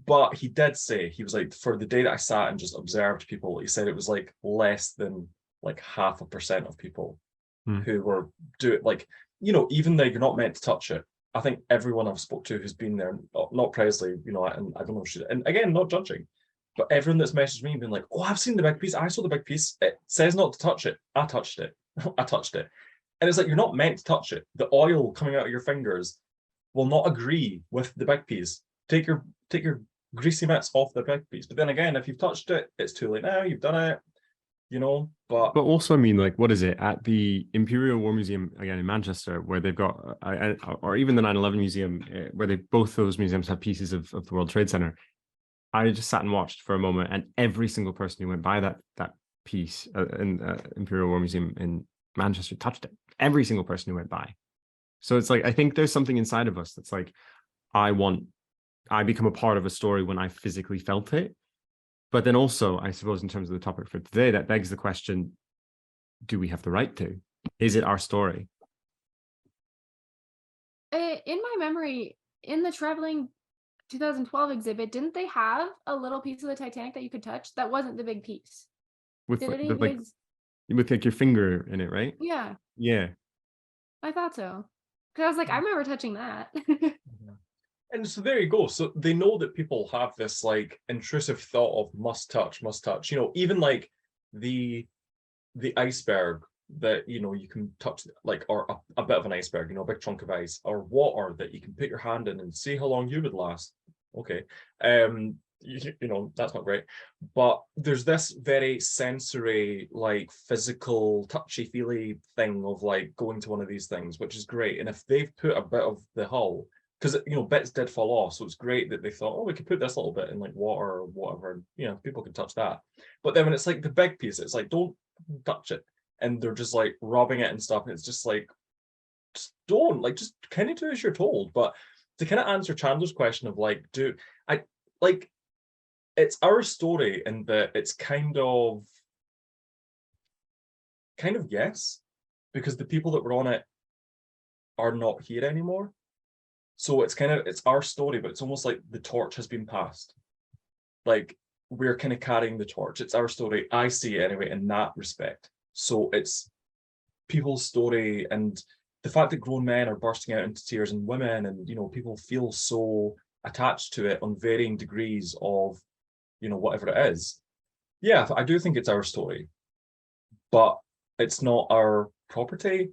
But he did say, he was like, for the day that I sat and just observed people, he said it was like less than like 0.5% of people who were doing, like, you know, even though you're not meant to touch it. I think everyone I've spoke to who's been there, not Presley, you know, and I don't know, and again, not judging, But everyone that's messaged me being like, oh, I've seen the big piece. I saw the big piece. It says not to touch it. I touched it. I touched it. And it's like, you're not meant to touch it. The oil coming out of your fingers will not agree with the big piece. Take your greasy mitts off the big piece. But then again, if you've touched it, it's too late now. You've done it, you know. But also, I mean, like, what is it at the Imperial War Museum again in Manchester, where they've got, or even the 9/11 Museum, where they both those museums have pieces of the World Trade Center. I just sat and watched for a moment, and every single person who went by that piece in Imperial War Museum in Manchester touched it. Every single person who went by. So it's like, I think there's something inside of us that's like, I become a part of a story when I physically felt it. But then also, I suppose, in terms of the topic for today, that begs the question, do we have the right to? Is it our story? In my memory, in the traveling 2012 exhibit, didn't they have a little piece of the Titanic that you could touch? That wasn't the big piece. With Did like, any of with you like your finger in it, right? Yeah, Yeah. I thought so. Because I was like, I remember touching that. and so there you go. So they know that people have this like intrusive thought of must touch. You know, even like the iceberg that, you know, you can touch, like, or a bit of an iceberg, you know, a big chunk of ice, or water that you can put your hand in and see how long you would last. Okay. You know, that's not great. But there's this very sensory, like physical, touchy-feely thing of like going to one of these things, which is great. And if they've put a bit of the hull, because, you know, bits did fall off, so it's great that they thought, oh, we could put this little bit in like water or whatever, you know, people can touch that. But then when it's like the big piece, it's like, don't touch it. And they're just like rubbing it and stuff, and it's just like, just don't, like, just kind of do as you're told. But to kind of answer Chandler's question of like, it's our story, and that it's kind of yes, because the people that were on it are not here anymore. So it's our story, but it's almost like the torch has been passed. Like, we're kind of carrying the torch. It's our story. I see it anyway in that respect. So it's people's story, and the fact that grown men are bursting out into tears, and women, and, you know, people feel so attached to it on varying degrees of, you know, whatever it is. Yeah, I do think it's our story, but it's not our property.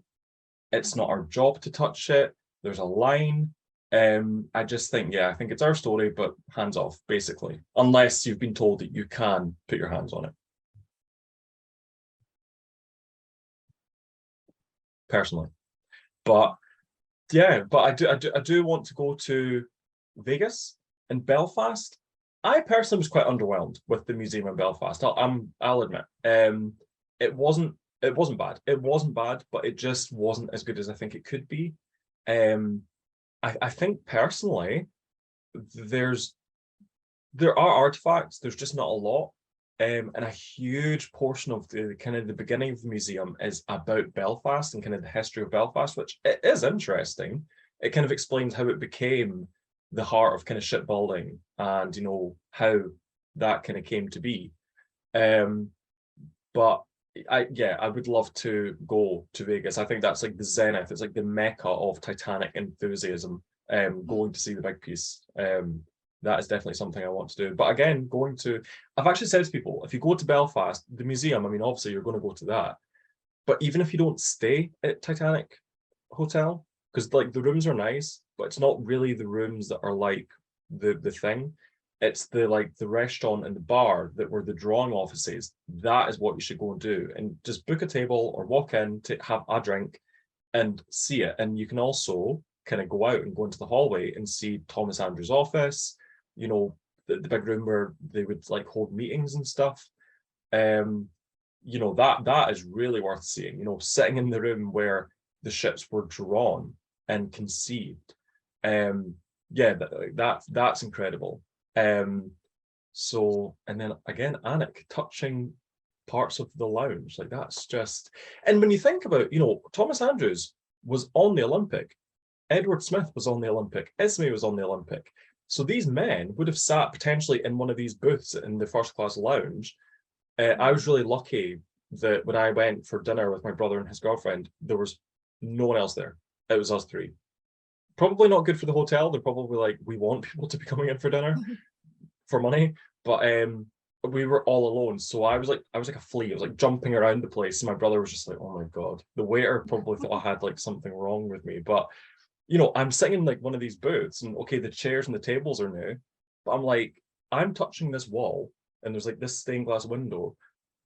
It's not our job to touch it. There's a line. I just think, yeah, I think it's our story, but hands off, basically, unless you've been told that you can put your hands on it. Personally, but yeah, but I do want to go to Vegas and Belfast. I personally was quite underwhelmed with the museum in Belfast. I'll admit, it wasn't bad. It wasn't bad, but it just wasn't as good as I think it could be. I think personally, there are artifacts. There's just not a lot. And a huge portion of the kind of the beginning of the museum is about Belfast and kind of the history of Belfast, which it is interesting. It kind of explains how it became the heart of kind of shipbuilding, and, you know, how that kind of came to be. But I would love to go to Vegas. I think that's like the zenith. It's like the mecca of Titanic enthusiasm. Going to see the big piece. That is definitely something I want to do. But again, I've actually said to people, if you go to Belfast, the museum, I mean, obviously you're going to go to that. But even if you don't stay at Titanic Hotel, because like the rooms are nice, but it's not really the rooms that are like the thing. It's the restaurant and the bar that were the drawing offices. That is what you should go and do. And just book a table or walk in to have a drink and see it. And you can also kind of go out and go into the hallway and see Thomas Andrews' office, you know, the big room where they would like hold meetings and stuff. You know, that is really worth seeing, you know, sitting in the room where the ships were drawn and conceived. Yeah, that's incredible. So, and then again, Anik touching parts of the lounge, like that's just, and when you think about, you know, Thomas Andrews was on the Olympic, Edward Smith was on the Olympic, Ismay was on the Olympic. So these men would have sat potentially in one of these booths in the first class lounge. I was really lucky that when I went for dinner with my brother and his girlfriend, there was no one else there. It was us three. Probably not good for the hotel. They're probably like, we want people to be coming in for dinner for money. But we were all alone. So I was like a flea. I was like jumping around the place. And my brother was just like, oh my God. The waiter probably thought I had like something wrong with me. But I'm sitting in like one of these booths, and okay, the chairs and the tables are new, but I'm like, I'm touching this wall, and there's like this stained glass window.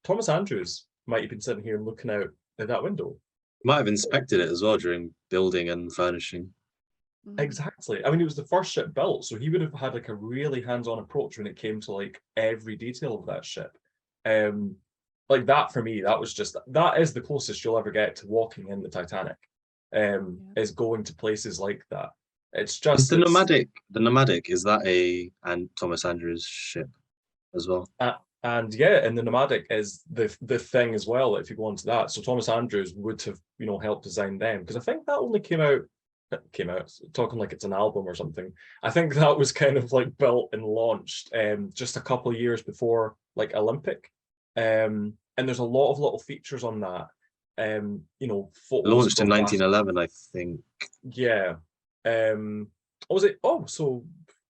Thomas Andrews might have been sitting here looking out at that window. Might have inspected it as well during building and furnishing. Exactly. I mean, it was the first ship built, so he would have had like a really hands-on approach when it came to like every detail of that ship. Like that for me, that is the closest you'll ever get to walking in the Titanic. Is going to places like that. It's just Is the nomadic, is that and Thomas Andrews' ship as well? And yeah, and the nomadic is the thing as well. If you go on to that, so Thomas Andrews would have helped design them, because I think that only came out talking like it's an album or something. I think that was kind of like built and launched just a couple of years before like Olympic, and there's a lot of little features on that. Photos Launched in from 1911, I think. Yeah. Was it? Oh,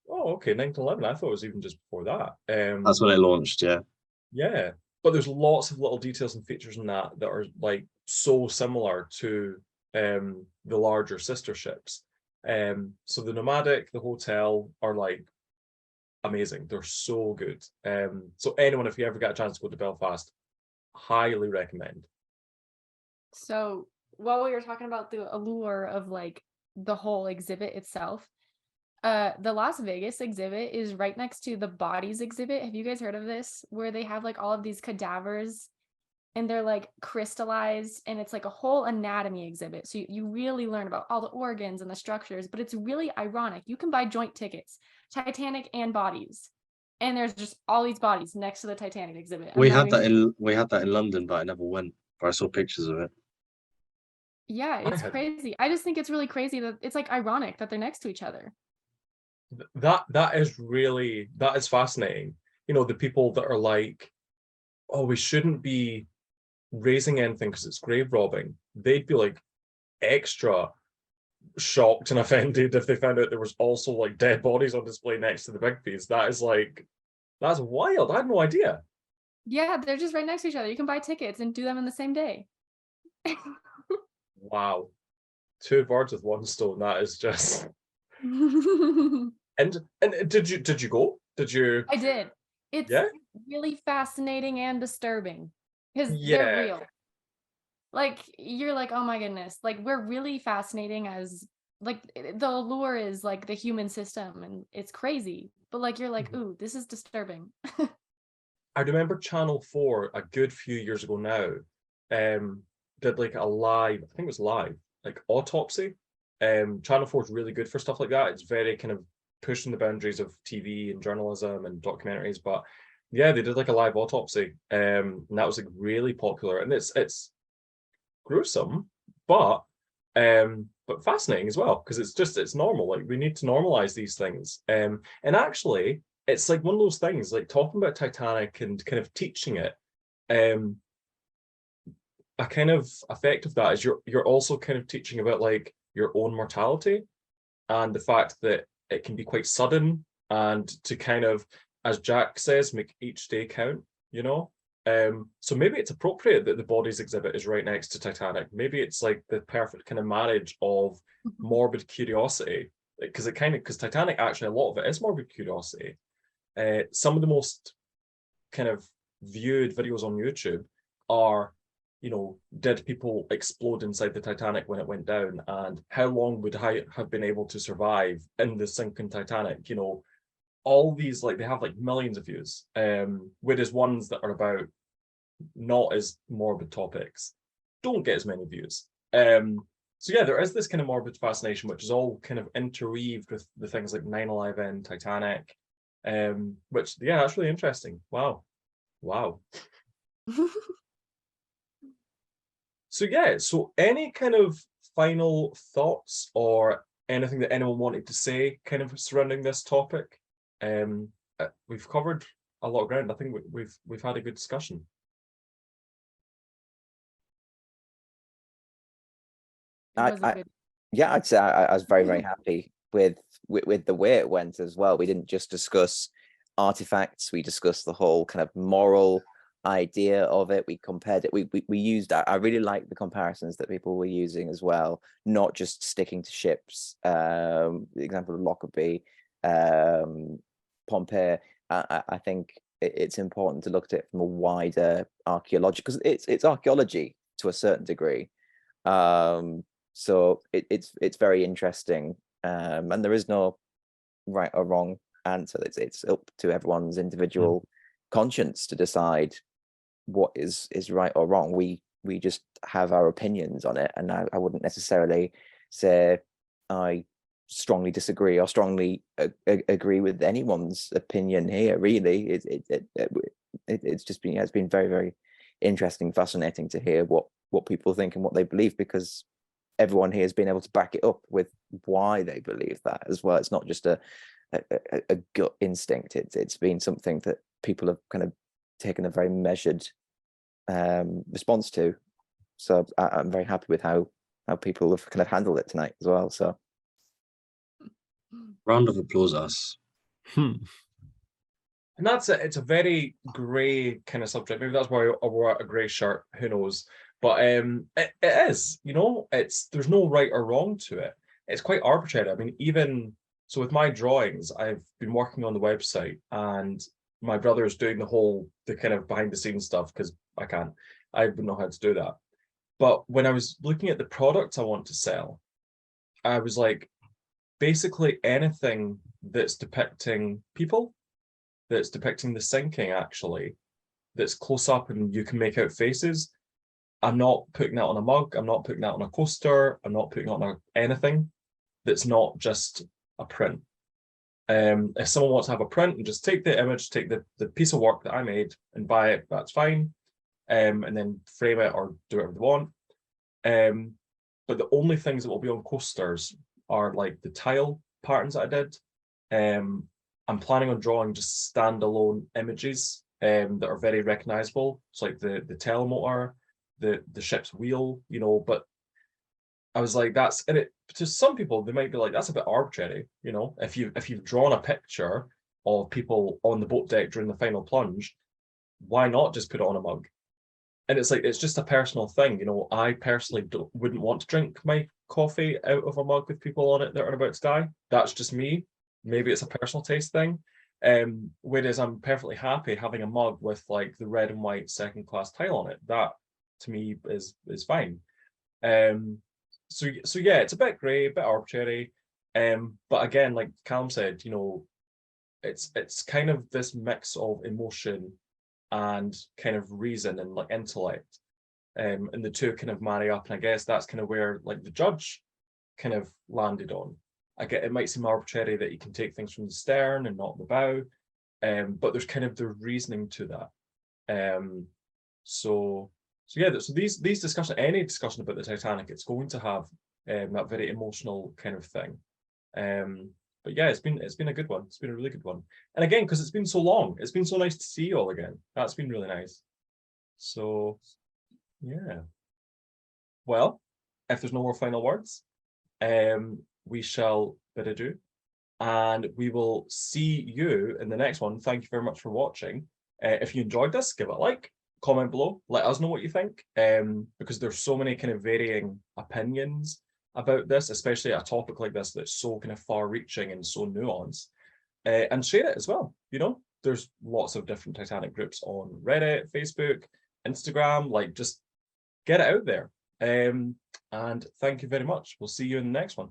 okay, 1911. I thought it was even just before that. That's when it launched, yeah. Yeah, but there's lots of little details and features in that are like so similar to the larger sister ships. So the nomadic, the hotel are like amazing. They're so good. So anyone, if you ever get a chance to go to Belfast, highly recommend. So while we were talking about the allure of like the whole exhibit itself, the Las Vegas exhibit is right next to the bodies exhibit. Have you guys heard of this? Where they have like all of these cadavers and they're like crystallized, and it's like a whole anatomy exhibit. So you really learn about all the organs and the structures, but it's really ironic. You can buy joint tickets, Titanic and bodies. And there's just all these bodies next to the Titanic exhibit. We had that in London, but I never went. But I saw pictures of it. Yeah, it's crazy. I just think it's really crazy that it's like ironic that they're next to each other. That is fascinating. The people that are like, oh, we shouldn't be raising anything because it's grave robbing. They'd be like extra shocked and offended if they found out there was also like dead bodies on display next to the big piece. That's wild. I had no idea. Yeah, they're just right next to each other. You can buy tickets and do them in the same day. Wow. 2 birds with 1 stone. That is just and did you go? Did you? I did. It's really fascinating and disturbing because they're real. Like you're like, oh my goodness, like we're really fascinating as like the allure is like the human system and it's crazy, but like you're like, ooh, this is disturbing. I remember Channel 4 a good few years ago now did like a live, I think it was live, like autopsy. Channel 4 is really good for stuff like that. It's very kind of pushing the boundaries of TV and journalism and documentaries, but yeah, they did like a live autopsy, and that was like really popular, and it's gruesome, but fascinating as well, because it's normal. Like we need to normalize these things, and actually it's like one of those things, like talking about Titanic and kind of teaching it. A kind of effect of that is you're also kind of teaching about like your own mortality and the fact that it can be quite sudden, and to kind of, as Jack says, make each day count, so maybe it's appropriate that the bodies exhibit is right next to Titanic. Maybe it's like the perfect kind of marriage of morbid curiosity, because Titanic, actually a lot of it is morbid curiosity. Some of the most kind of viewed videos on YouTube are, did people explode inside the Titanic when it went down, and how long would I have been able to survive in the sinking Titanic? All these, like, they have like millions of views, whereas ones that are about not as morbid topics don't get as many views. So yeah, there is this kind of morbid fascination, which is all kind of interweaved with the things like 9/11, Titanic, which, yeah, that's really interesting. Wow. So yeah, so any kind of final thoughts or anything that anyone wanted to say kind of surrounding this topic? We've covered a lot of ground. I think we've had a good discussion. I'd say I was very, very happy with the way it went as well. We didn't just discuss artifacts. We discussed the whole kind of moral idea of it. We compared it. We used. I really like the comparisons that people were using as well, not just sticking to ships. The example of Lockerbie, Pompeii. I think it's important to look at it from a wider archaeological, because it's archaeology to a certain degree. So it's very interesting, and there is no right or wrong answer. It's up to everyone's individual conscience to decide what is right or wrong. We just have our opinions on it, and I wouldn't necessarily say I strongly disagree or strongly agree with anyone's opinion here. Really, it's just been, it's been very, very interesting, fascinating to hear what people think and what they believe, because everyone here has been able to back it up with why they believe that as well. It's not just a gut instinct. It's been something that people have kind of taken a very measured response to. So I'm very happy with how people have kind of handled it tonight as well. So round of applause us. And that's it. It's a very grey kind of subject. Maybe that's why I wore a grey shirt. Who knows? But it is, you know, there's no right or wrong to it. It's quite arbitrary. I mean, even so with my drawings, I've been working on the website, and my brother is doing the kind of behind the scenes stuff, because I wouldn't know how to do that. But when I was looking at the products I want to sell, I was like, basically anything that's depicting people, that's depicting the sinking, actually, that's close up and you can make out faces, I'm not putting that on a mug, I'm not putting that on a coaster, I'm not putting it on anything that's not just a print. If someone wants to have a print and just take the image, take the piece of work that I made and buy it, that's fine. And then frame it or do whatever they want. But the only things that will be on coasters are like the tile patterns that I did. I'm planning on drawing just standalone images that are very recognizable. It's like the telemotor, the ship's wheel, you know. But I was like, that's, and it, to some people they might be like, that's a bit arbitrary, you know. If you've drawn a picture of people on the boat deck during the final plunge, why not just put it on a mug? And it's like, it's just a personal thing, you know. I personally wouldn't want to drink my coffee out of a mug with people on it that are about to die. That's just me. Maybe it's a personal taste thing. Whereas I'm perfectly happy having a mug with like the red and white second class tile on it. That to me is fine. So yeah, it's a bit grey, a bit arbitrary. But again, like Callum said, you know, it's kind of this mix of emotion and kind of reason and like intellect, and the two kind of marry up, and I guess that's kind of where like the judge kind of landed on. I get it might seem arbitrary that you can take things from the stern and not the bow, but there's kind of the reasoning to that. So yeah, so these discussion, any discussion about the Titanic, it's going to have that very emotional kind of thing. But yeah, it's been a good one. It's been a really good one. And again, because it's been so long, it's been so nice to see you all again. That's been really nice. So yeah. Well, if there's no more final words, we shall bid adieu. And we will see you in the next one. Thank you very much for watching. If you enjoyed this, give it a like, comment below, let us know what you think, because there's so many kind of varying opinions about this, especially a topic like this that's so kind of far-reaching and so nuanced. And share it as well. You know, there's lots of different Titanic groups on Reddit, Facebook, Instagram. Like, just get it out there. And thank you very much. We'll see you in the next one.